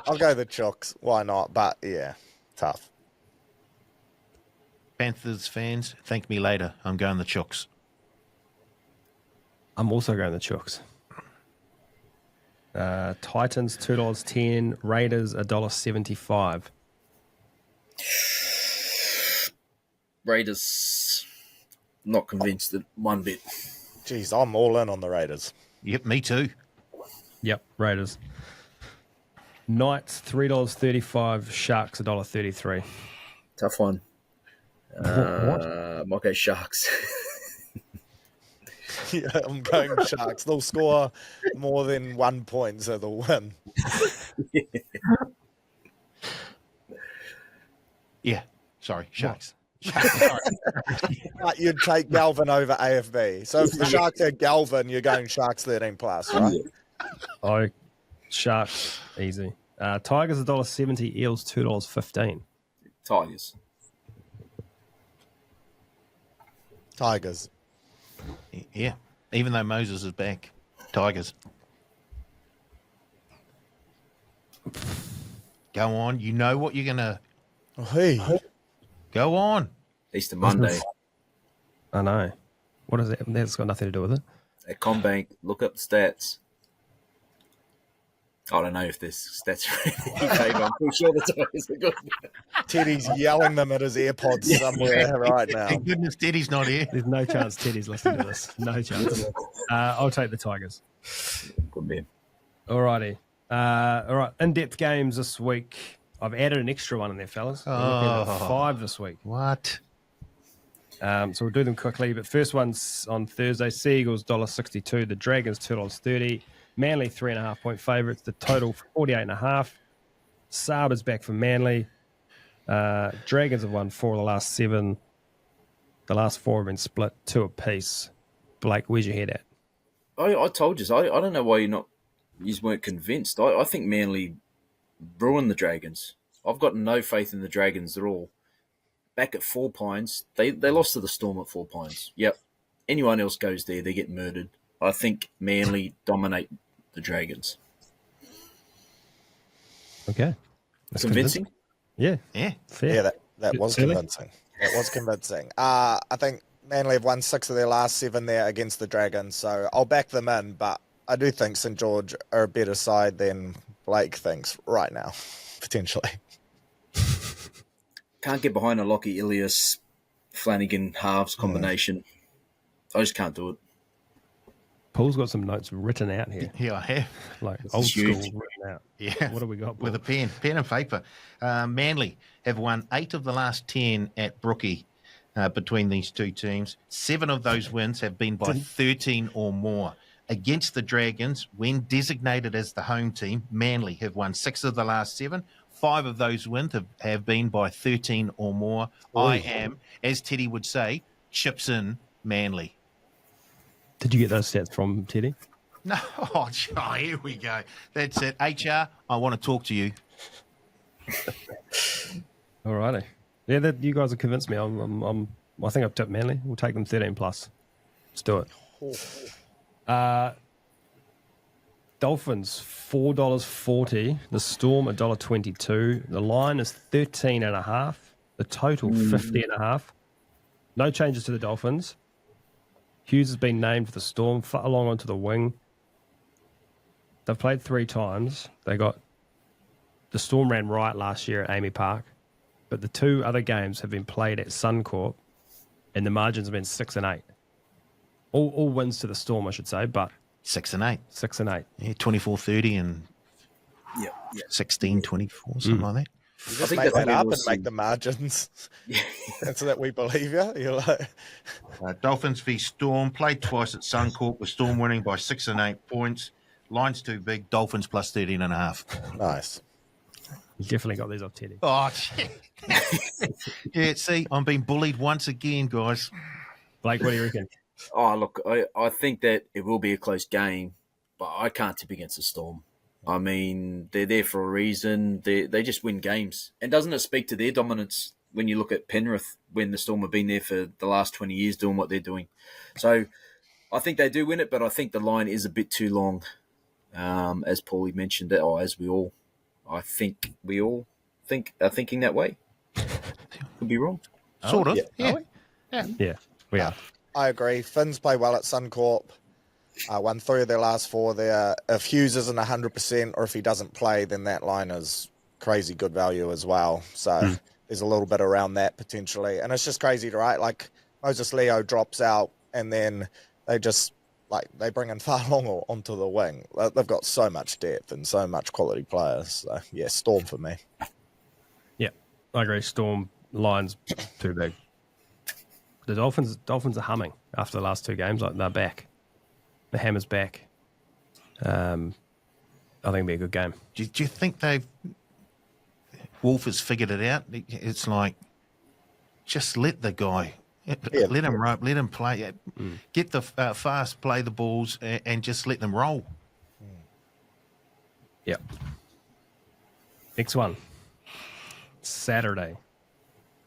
I'll go the Chooks. Why not? But yeah, tough. Panthers fans, thank me later. I'm going the Chooks. I'm also going the Chooks. Titans $2.10, Raiders $1.75. Raiders, not convinced that one bit. Jeez, I'm all in on the Raiders. Yep, me too. Yep, Raiders. Knights $3.35, Sharks $1.33. Tough one. Might go Sharks. Yeah, I'm going Sharks. They'll score more than 1 point, so they'll win. Yeah, sorry, Sharks. But you'd take Galvin over AFB. So if the Sharks had Galvin, you're going Sharks 13 plus, right? Oh, Sharks, easy. Tigers $1.70, Eels $2.15. Tigers. Tigers. Yeah, even though Moses is back, Tigers. Go on. You know what you're going to... Oh, hey. Go on. Easter Monday. I know. What is that? That's got nothing to do with it. At Combank, look up the stats. I don't know if this stats are I'm pretty sure the Tigers are good. Teddy's yelling them at his AirPods somewhere right now. Thank goodness Teddy's not here. There's no chance Teddy's listening to this. No chance. I'll take the Tigers. Good man. Alrighty. All right. In-depth games this week. I've added an extra one in there, fellas. We're looking at 5 this week. What? So we'll do them quickly. But first one's on Thursday. Seagulls $1.62. The Dragons $2.30. Manly 3.5 point favourites. The total 48.5. Saab is back for Manly. Dragons have won 4 of the last 7. The last 4 have been split 2 apiece. Blake, where's your head at? I told you. I don't know why you weren't convinced. I think Manly ruined the Dragons. I've got no faith in the Dragons at all. Back at 4 Pines, they lost to the Storm at 4 Pines. Yep. Anyone else goes there, they get murdered. I think Manly dominate the Dragons. Okay. That's Convincing? Yeah. Yeah. Fair. Yeah, that was Searley? convincing. That was convincing. I think Manly have won 6 of their last 7 there against the Dragons, so I'll back them in, but I do think St. George are a better side than Blake thinks right now, potentially. Can't get behind a Lockie Ilias Flanagan halves combination. I just can't do it. Paul's got some notes written out here, Yeah, I have. like old school huge. written out. Yeah. What do we got, Paul? With a pen and paper. Manly have won 8 of the last 10 at Brookie between these two teams. 7 of those wins have been by 13 or more. Against the Dragons, when designated as the home team, Manly have won 6 of the last 7. 5 of those wins have been by 13 or more. I am, as Teddy would say, chips in Manly. Did you get those stats from Teddy? No, here we go. That's it. HR, I want to talk to you. Alrighty. Yeah, you guys have convinced me. I think I've tipped Manly. We'll take them 13 plus. Let's do it. Dolphins $4.40. The Storm $1.22. The line is 13.5. The total 50.5. No changes to the Dolphins. Hughes has been named for the Storm, along onto the wing. They've played 3 times. The Storm ran right last year at Amy Park, but the 2 other games have been played at Suncorp, and the margins have been 6 and 8. All wins to the Storm, I should say, but 6 and 8. 6 and 8. Yeah, 24-30 and 16-24, something like that. You just think make that's that up and awesome. make the margins. That's that we believe you. You're like, Dolphins v Storm, played twice at Suncorp, with Storm winning by 6 and 8 points. Line's too big, Dolphins plus 13.5. nice. You definitely got these off Teddy. Oh, shit. Yeah, see, I'm being bullied once again, guys. Blake, what do you reckon? Oh, look, I think that it will be a close game, but I can't tip against the Storm. I mean, they're there for a reason. They just win games. And doesn't it speak to their dominance when you look at Penrith, when the Storm have been there for the last 20 years doing what they're doing? So I think they do win it, but I think the line is a bit too long, as Paulie mentioned, or as we all. I think we all are thinking that way. Could be wrong. Sort of. Yeah. Yeah. Yeah, we are. I agree. Finns play well at Suncorp. Won 3 of their last 4 there. If Hughes isn't 100% or if he doesn't play, then that line is crazy good value as well. So there's a little bit around that potentially. And it's just crazy, right? Like Moses Leo drops out and then they just they bring in Farlong onto the wing. They've got so much depth and so much quality players. So yeah, Storm for me. Yeah, I agree. Storm line's too big. The Dolphins are humming after the last 2 games. Like they're back. The hammer's back. I think it'll be a good game. Do you think Wolf has figured it out? It's like, just let the guy, let him rope, let him play. Get the fast, play the balls, and just let them roll. Yep. Next one. Saturday.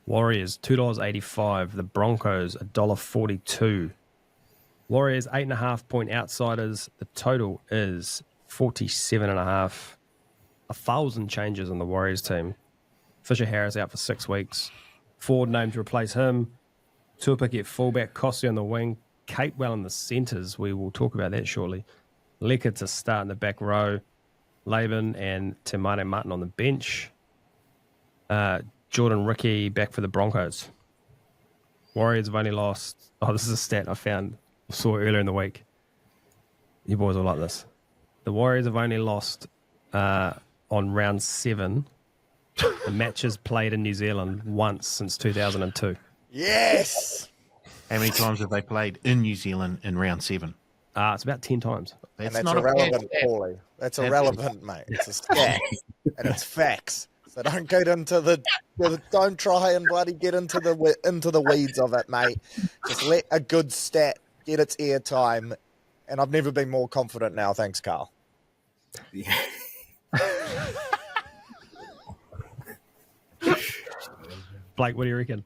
Warriors $2.85. The Broncos $1.42. Warriors 8.5 point outsiders. The total is 47.5. 1,000 changes on the Warriors team. Fisher Harris out for 6 weeks. Ford named to replace him. Tuapiki at fullback. Kossi on the wing. Capewell in the centres. We will talk about that shortly. Lecker to start in the back row. Laban and Te Maire Martin on the bench. Jordan Ricky back for the Broncos. Warriors have only lost... Oh, this is a stat I saw earlier in the week. You boys will like this. The Warriors have only lost on round 7 the matches played in New Zealand once since 2002. Yes! How many times have they played in New Zealand in round 7? It's about 10 times. And that's irrelevant, Paulie. That's irrelevant, mate. It's a stat. And it's facts. So don't get into don't try and bloody get into the weeds of it, mate. Just let a good stat get its airtime. And I've never been more confident now. Thanks, Karl. Yeah. Blake, what do you reckon?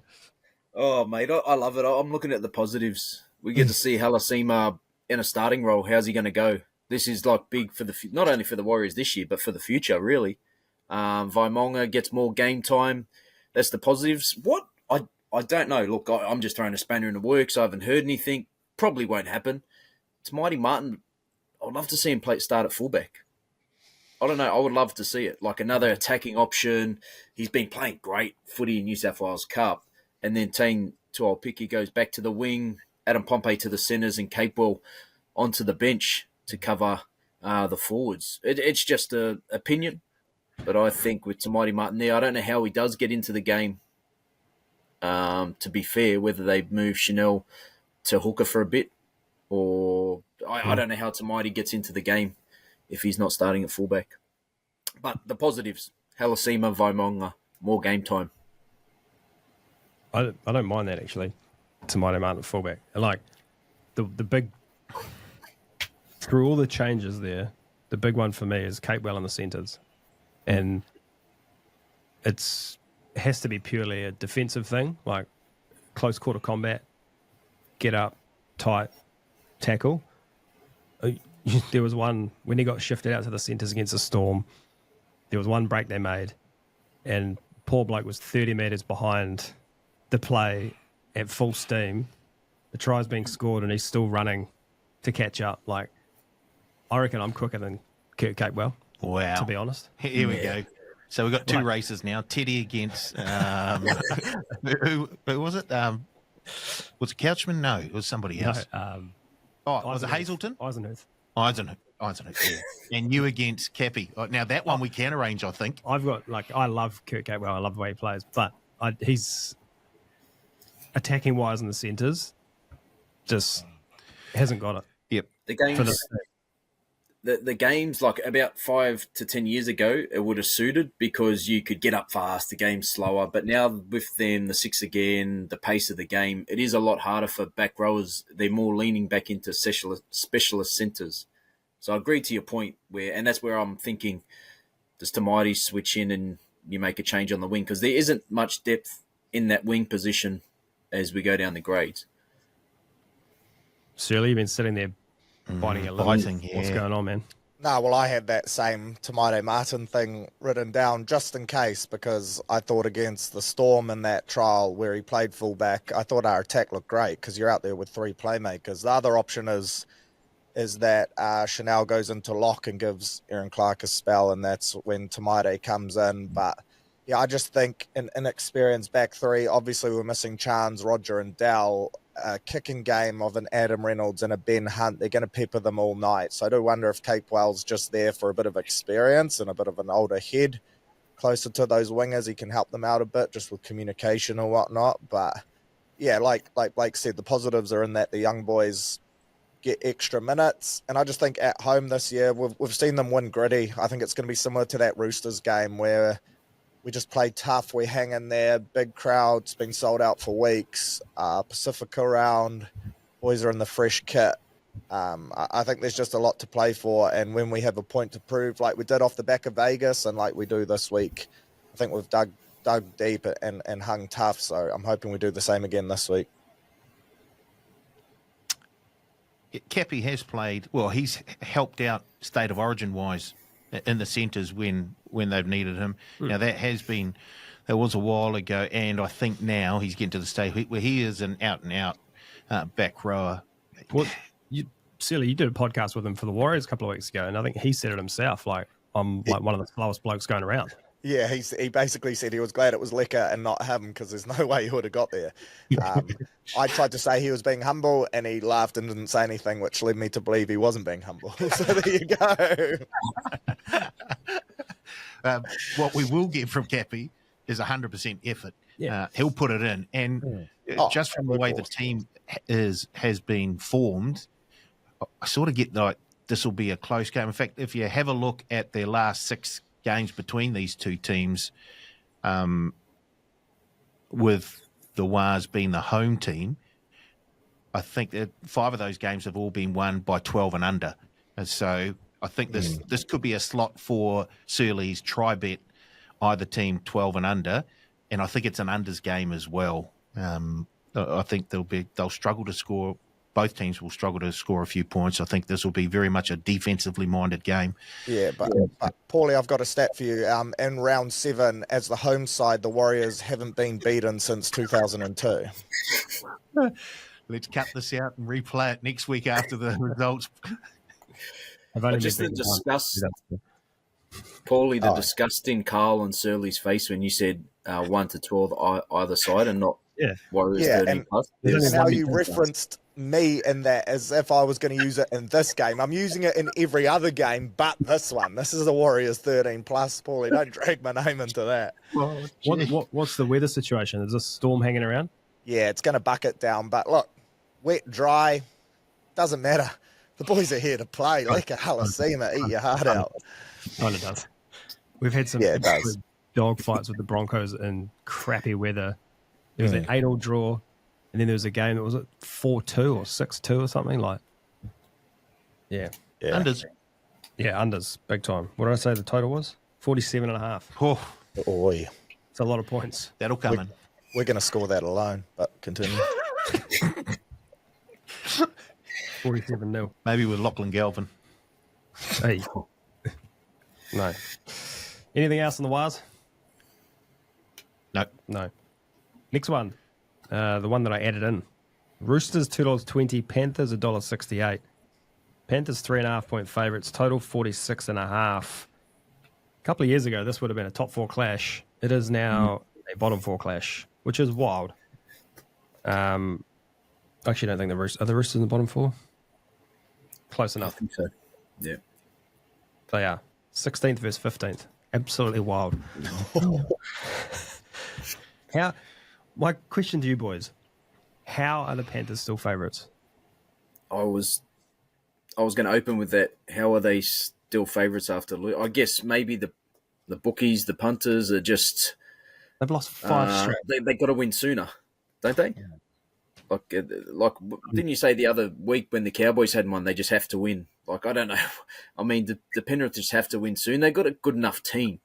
Oh, mate, I love it. I'm looking at the positives. We get to see Halasima in a starting role. How's he going to go? This is big for not only for the Warriors this year, but for the future, really. Vaimonga gets more game time. That's the positives. What? I don't know. Look, I'm just throwing a spanner in the works. I haven't heard anything. Probably won't happen. It's Mighty Martin. I'd love to see him start at fullback. I don't know. I would love to see it. Like another attacking option. He's been playing great footy in New South Wales Cup. And then Tane Tuapiki goes back to the wing. Adam Pompey to the centres and Capewell onto the bench to cover the forwards. It's just an opinion. But I think with Tamati Martin there, I don't know how he does get into the game. To be fair, whether they move Chanel to hooker for a bit or I don't know how Tamati gets into the game if he's not starting at fullback. But the positives, Halasima, Vaimonga, more game time. I don't mind that, actually. Tamati Martin at fullback. Like, the big... Through all the changes there, the big one for me is Capewell in the centres. And it has to be purely a defensive thing, like close quarter combat, get up, tight, tackle. There was one, when he got shifted out to the centres against the Storm, there was one break they made, and poor bloke was 30 metres behind the play at full steam. The try's being scored, and he's still running to catch up. Like, I reckon I'm quicker than Kurt Capewell. Wow. To be honest. Here we go. So we've got 2 races now. Teddy against who was it? Was it Couchman? No, it was somebody else. No, was it Hazelton? Eisenhuth. Eisenhuth, yeah. And you against Cappy. Now that one we can arrange, I think. I've got, I love Kurt Capewell. I love the way he plays, but he's attacking wise in the centres, just hasn't got it. Yep. The games, like about 5 to 10 years ago, it would have suited because you could get up fast, the game's slower. But now with them, the 6 again, the pace of the game, it is a lot harder for back rowers. They're more leaning back into specialist centres. So I agree to your point, and that's where I'm thinking, does Tamati switch in and you make a change on the wing? Because there isn't much depth in that wing position as we go down the grades. Searley, you've been sitting there biting your lip. Biting, What's going on, man? No, well, I had that same Tomato Martin thing written down just in case, because I thought against the Storm in that trial where he played fullback, I thought our attack looked great because you're out there with 3 playmakers. The other option is that Chanel goes into lock and gives Aaron Clark a spell, and that's when Tomato comes in. But yeah, I just think in inexperienced back 3, obviously we're missing Chance, Roger, and Dell. A kicking game of an Adam Reynolds and a Ben Hunt, they're going to pepper them all night. So I do wonder if Capewell's just there for a bit of experience and a bit of an older head closer to those wingers. He can help them out a bit just with communication or whatnot. But yeah, like Blake said, the positives are in that the young boys get extra minutes. And I just think at home this year, we've seen them win gritty. I think it's going to be similar to that Roosters game where we just play tough. We hang in there. Big crowd. It's been sold out for weeks. Pacifica round. Boys are in the fresh kit. I think there's just a lot to play for. And when we have a point to prove, like we did off the back of Vegas and like we do this week, I think we've dug deep and hung tough. So I'm hoping we do the same again this week. Cappy has played, well, he's helped out state of origin wise in the centres when they've needed him. Now that was a while ago, and I think now he's getting to the stage where he is an out and out back rower. Searley, you did a podcast with him for the Warriors a couple of weeks ago, and I think he said it himself, like, I'm like one of the slowest blokes going around. Yeah, he basically said he was glad it was Lecker and not him because there's no way he would have got there. I tried to say he was being humble and he laughed and didn't say anything, which led me to believe he wasn't being humble. So there you go. What we will get from Cappy is 100% effort. Yeah. He'll put it in. And just from the way the team has been formed, I sort of get like this will be a close game. In fact, if you have a look at their last 6 games between these two teams, with the Wars being the home team, I think that 5 of those games have all been won by 12 and under. And so I think this could be a slot for Searley's try bet, either team 12 and under, and I think it's an unders game as well. I think they'll struggle to score. Both teams will struggle to score a few points. I think this will be very much a defensively minded game. Yeah, but Paulie, I've got a stat for you. In round 7, as the home side, the Warriors haven't been beaten since 2002. Let's cut this out and replay it next week after the results. Just the disgust, Paulie, the disgust in Karl and Searley's face when you said 1 to 12 either side and not Warriors 13 plus. And how you referenced me in that as if I was going to use it in this game. I'm using it in every other game but this one. This is the Warriors 13 plus, Paulie. Don't drag my name into that. What's the weather situation? Is this storm hanging around? Yeah, it's going to bucket down. But look, wet, dry, doesn't matter. The boys are here to play. Like a Halasima, eat your heart out. Kind of does. We've had some dog fights with the Broncos in crappy weather. There was an 8-all draw, and then there was a game that was 4-2 or 6-2 or something like. Yeah. Unders. Yeah, unders, big time. What did I say the total was? 47.5. Oh, it's a lot of points. That'll come in. We're going to score that alone, but continue. 47-0. Maybe with Lachlan Galvin. Hey. No. Anything else on the wires? No. Next one. The one that I added in. Roosters $2.20, Panthers $1.68. Panthers 3.5 point favourites, total 46.5. A couple of years ago, this would have been a top 4 clash. It is now a bottom 4 clash, which is wild. I actually don't think are the Roosters in the bottom 4? Close enough. I think so. Yeah. They are. 16th versus 15th. Absolutely wild. My question to you boys, how are the Panthers still favourites? I was going to open with that. How are they still favourites after? I guess maybe the bookies, the punters are just... They've lost 5 straight. They got to win sooner, don't they? Yeah. Like, didn't you say the other week when the Cowboys had one, they just have to win? Like, I don't know. I mean, the Penrith just have to win soon. They've got a good enough team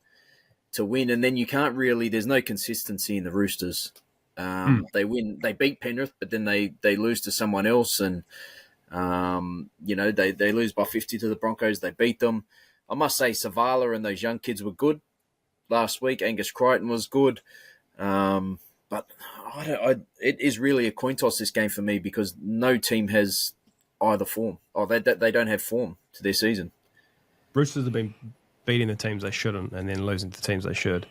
to win, and then you can't really... There's no consistency in the Roosters. They beat Penrith, but then they lose to someone else, and They lose by 50 to the Broncos. They beat them. I must say, Savala and those young kids were good last week. Angus Crichton was good. But it is really a coin toss, this game for me, because no team has either form. They don't have form to their season. Roosters have been beating the teams they shouldn't and then losing to teams they should.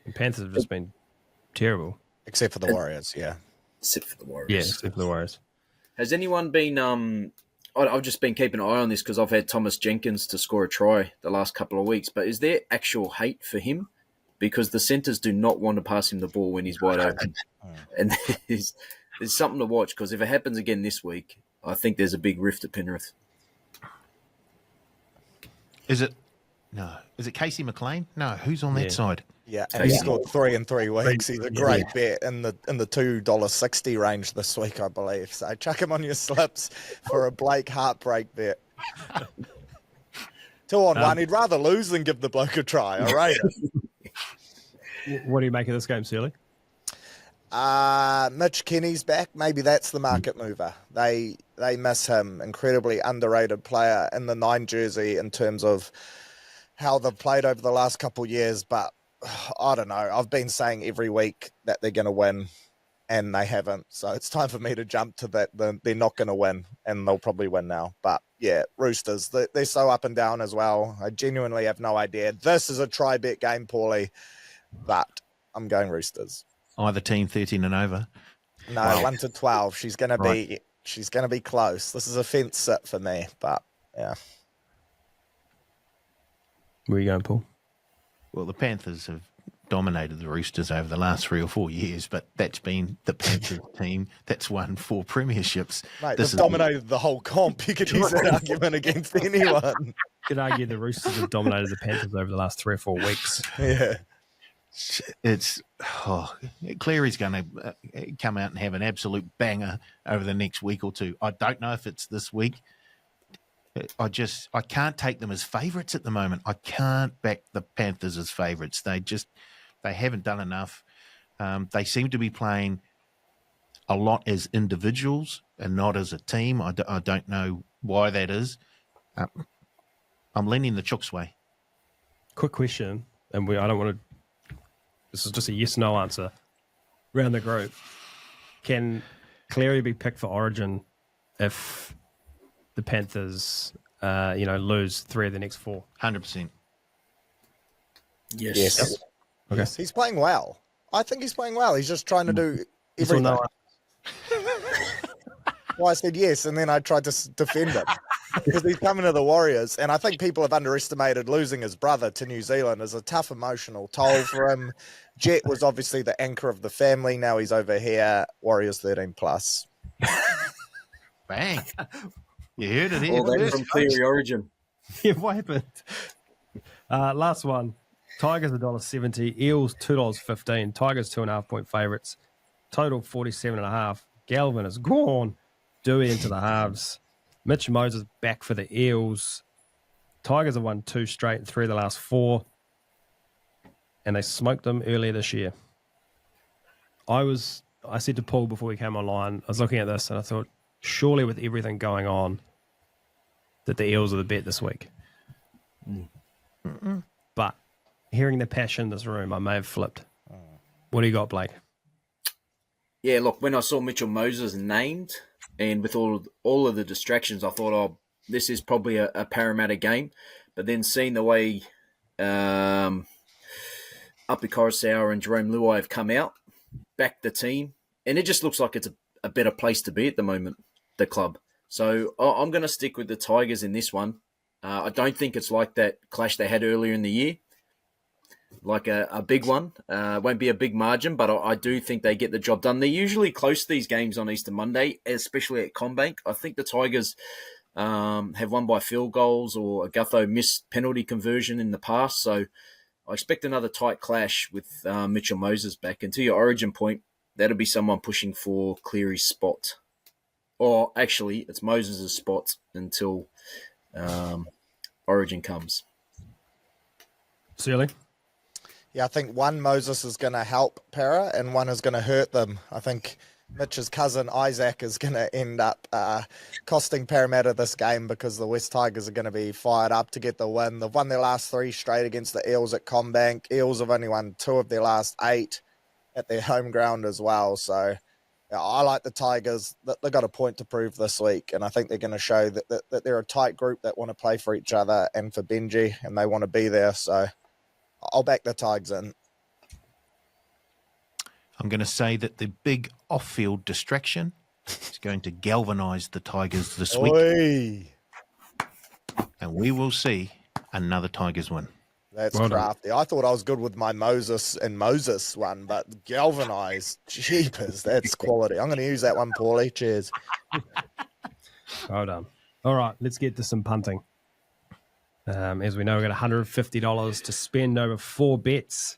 And Panthers have just been terrible. Except for the Warriors, yeah. Except for the Warriors. Yeah, except for the Warriors. Has anyone been... I've just been keeping an eye on this because I've had Thomas Jenkins to score a try the last couple of weeks, but is there actual hate for him? Because the centres do not want to pass him the ball when he's wide open. And there's something to watch, because if it happens again this week, I think there's a big rift at Penrith. Is it Casey McLean? No, who's on that side? Yeah, and he scored 3 in 3 weeks. He's a great bet in the $2.60 range this week, I believe. So chuck him on your slips for a Blake heartbreak bet. 2 on 1. He'd rather lose than give the bloke a try. I rate it. What do you make of this game, Searley? Mitch Kenny's back. Maybe that's the market mover. They miss him. Incredibly underrated player in the 9 jersey in terms of how they've played over the last couple of years. But I don't know. I've been saying every week that they're going to win, and they haven't. So it's time for me to jump to that. They're not going to win, and they'll probably win now. But yeah, Roosters, they're so up and down as well. I genuinely have no idea. This is a try-bet game, Paulie, but I'm going Roosters. Either team 13 and over. No, 1 to 12. She's going to be close. This is a fence sit for me, but yeah. Where are you going, Paul? Well, the Panthers have dominated the Roosters over the last 3 or 4 years, but that's been the Panthers team that's won 4 premierships. Mate, they've dominated the whole comp. You could use that argument against anyone. You could argue the Roosters have dominated the Panthers over the last 3 or 4 weeks. Yeah. Cleary's going to come out and have an absolute banger over the next week or two. I don't know if it's this week. I can't take them as favourites at the moment. I can't back the Panthers as favourites. They haven't done enough. They seem to be playing a lot as individuals and not as a team. I don't know why that is. I'm leaning the Chooks way. Quick question, and I don't want to. This is just a yes/no answer. Around the group, can Cleary be picked for Origin if the Panthers, lose 3 of the next 4? 100%. Yes. Yep. Okay. Yes, he's playing well. I think he's playing well. He's just trying to do everything. No. Well, I said yes, and then I tried to defend him because he's coming to the Warriors, and I think people have underestimated losing his brother to New Zealand as a tough emotional toll for him. Jet was obviously the anchor of the family. Now he's over here. Warriors 13+. Bang. You heard it here. All that from Cleary Origin. Yeah, what happened? Last one. Tigers $1.70. Eels $2.15. Tigers 2.5-point favourites. Total 47.5. Galvin is gone. Dewey into the halves. Mitch Moses back for the Eels. Tigers have won 2 straight and 3 of the last 4. And they smoked them earlier this year. I said to Paul before we came online, I was looking at this and I thought, surely with everything going on, that the Eels are the bet this week. But hearing the passion in this room, I may have flipped. What do you got, Blake? Yeah, look, when I saw Mitchell Moses named, and with all of the distractions, I thought, this is probably a Parramatta game. But then seeing the way Api Korosawa and Jerome Luai have come out, back the team, and it just looks like it's a better place to be at the moment, the club. So I'm going to stick with the Tigers in this one. I don't think it's like that clash they had earlier in the year, like a big one. Won't be a big margin, but I do think they get the job done. They're usually close to these games on Easter Monday, especially at CommBank. I think the Tigers have won by field goals or a Gutho missed penalty conversion in the past. So I expect another tight clash with Mitchell Moses back. And to your Origin point, that'll be someone pushing for Cleary's spot. Or actually, it's Moses' spot until Origin comes. Searley? Yeah, I think one Moses is going to help Para and one is going to hurt them. I think Mitch's cousin Isaac is going to end up costing Parramatta this game because the West Tigers are going to be fired up to get the win. They've won their last 3 straight against the Eels at Combank. Eels have only won 2 of their last 8 at their home ground as well. So yeah, I like the Tigers. They've got a point to prove this week, and I think they're going to show that they're a tight group that want to play for each other and for Benji, and they want to be there. So I'll back the Tigers in. I'm going to say that the big off-field distraction is going to galvanise the Tigers this week. Oi. And we will see another Tigers win. That's crafty. I thought I was good with my Moses one, but galvanized, jeepers, that's quality. I'm going to use that one, Paulie. Cheers. Well done. All right, let's get to some punting. As we know, we've got $150 to spend over 4 bets.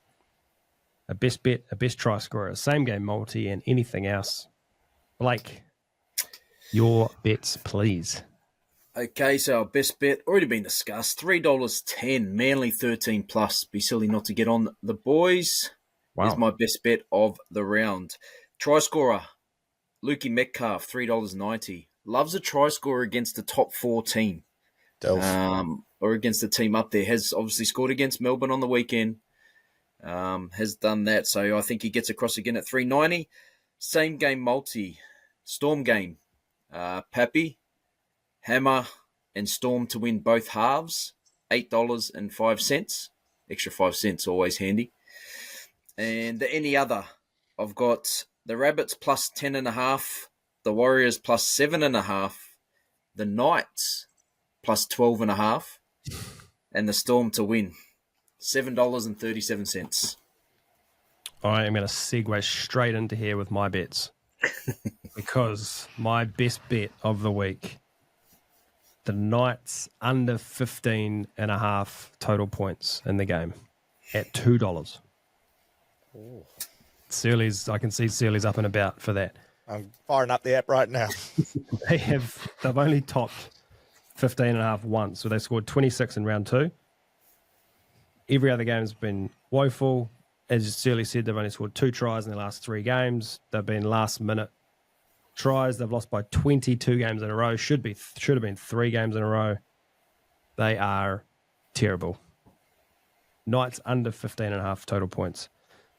A best bet, a best try scorer, a same game multi, and anything else. Blake, your bets, please. Okay, so our best bet already been discussed. $3.10, Manly 13 plus. Be silly not to get on the boys. Wow. Is my best bet of the round. Try scorer, Lukey Metcalf, $3.90. Loves a try scorer against the top 4 team. Or against the team up there. Has obviously scored against Melbourne on the weekend. Has done that, so I think he gets across again at $3.90. Same game multi, Storm game, Pappy, Hammer, and Storm to win both halves, $8.05. Extra 5 cents, always handy. And any other, I've got the Rabbits plus 10.5, the Warriors plus 7.5, the Knights plus 12.5, and the Storm to win. $7.37. I am going to segue straight into here with my bets because my best bet of the week, the Knights under 15.5 total points in the game at $2. Searley's, I can see Searley's up and about for that. I'm firing up the app right now. They've only topped 15.5 once, so they scored 26 in round 2. Every other game has been woeful. As Searley said, they've only scored 2 tries in the last 3 games. They've been last-minute tries. They've lost by 22 games in a row. Should have been 3 games in a row. They are terrible. Knights under 15.5 total points.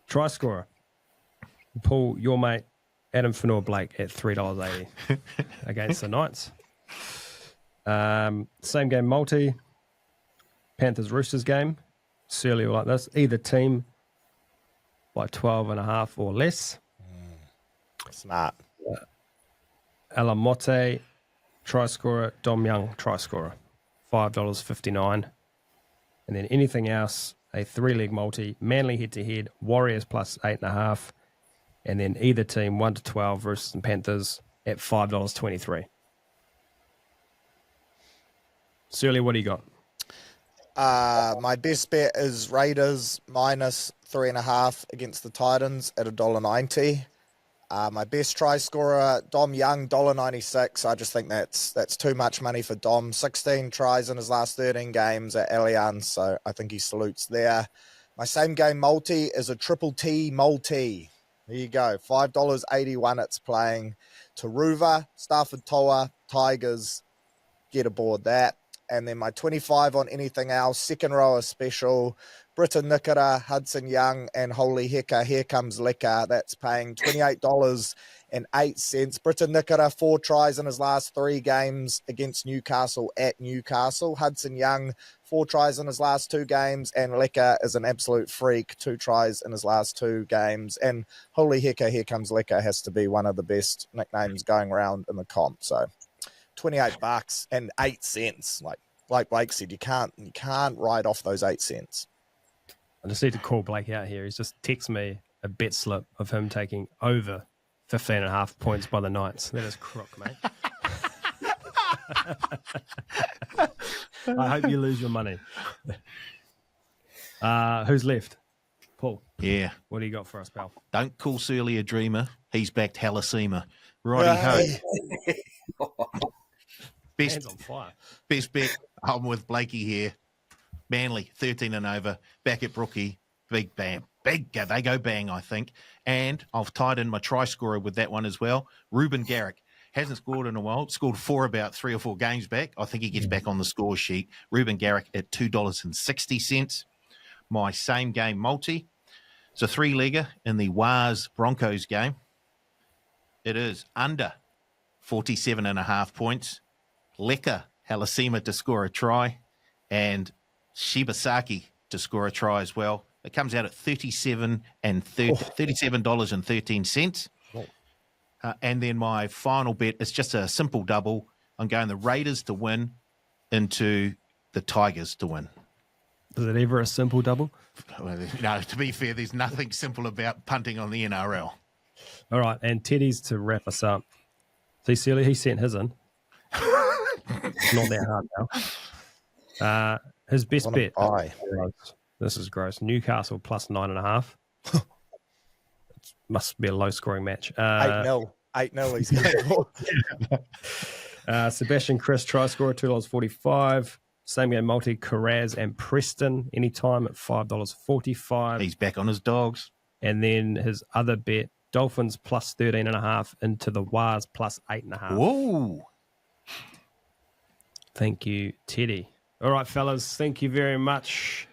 Try scorer. Paul, your mate, Adam Fanor Blake at $3.80 against the Knights. Same game multi. Panthers-Roosters game. Searley will like this. Either team by 12.5 or less. Smart. Alamote, try scorer. Dom Young, try scorer. $5.59. And then anything else, a 3-leg multi. Manly head-to-head. Warriors plus 8.5. And then either team 1 to 12 Roosters and Panthers at $5.23. Searley, what do you got? My best bet is Raiders minus 3.5 against the Titans at $1.90. My best try scorer, Dom Young, $1.96. I just think that's too much money for Dom. 16 tries in his last 13 games at Allianz, so I think he salutes there. My same game multi is a triple T multi. There you go, $5.81 it's playing. Taruva, Stafford Toa, Tigers, get aboard that. And then my 25 on anything else, second rower special, Britta Nikora, Hudson Young, and holy hecka, here comes Liquor. That's paying $28.08. Britta Nikora, 4 tries in his last 3 games against Newcastle at Newcastle. Hudson Young, 4 tries in his last 2 games, and Liquor is an absolute freak, 2 tries in his last 2 games. And holy hecka, here comes Liquor has to be one of the best nicknames going around in the comp. So $28.08. Like Blake said, you can't write off those 8 cents. I just need to call Blake out here. He's just texted me a bet slip of him taking over 15.5 points by the Knights. That is crook, mate. I hope you lose your money. Who's left? Paul. Yeah. What do you got for us, pal? Don't call Searley a dreamer. He's backed Halasima. Righty ho. Hands on fire. Best bet. I'm with Blakey here. Manly, 13 and over. Back at Brookie. Big bang. They go bang, I think. And I've tied in my try scorer with that one as well. Ruben Garrick. Hasn't scored in a while. Scored 4 about 3 or 4 games back. I think he gets back on the score sheet. Ruben Garrick at $2.60. My same game multi. It's a 3-legger in the Waz Broncos game. It is under 47.5 points. Leka Halasima to score a try. And Shibasaki to score a try as well. It comes out at $37.13. And then my final bet is just a simple double. I'm going the Raiders to win into the Tigers to win. Is it ever a simple double? No, to be fair, there's nothing simple about punting on the NRL. All right, and Teddy's to wrap us up. See, Searley, he sent his in. It's not that hard now. His best bet. This is gross. Newcastle plus 9.5. It must be a low-scoring match. 8-0. 8-0 he's going Sebastian Chris, try scorer, $2.45. Same game multi, Carraz and Preston, anytime at $5.45. He's back on his dogs. And then his other bet, Dolphins plus 13.5 into the Waz plus 8.5. Whoa. Thank you, Teddy. All right, fellas, thank you very much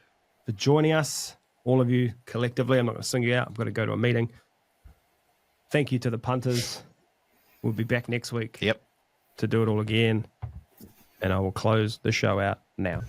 for joining us. All of you collectively. I'm not going to sing you out. I've got to go to a meeting. Thank you to the punters. We'll be back next week to do it all again. And I will close the show out now.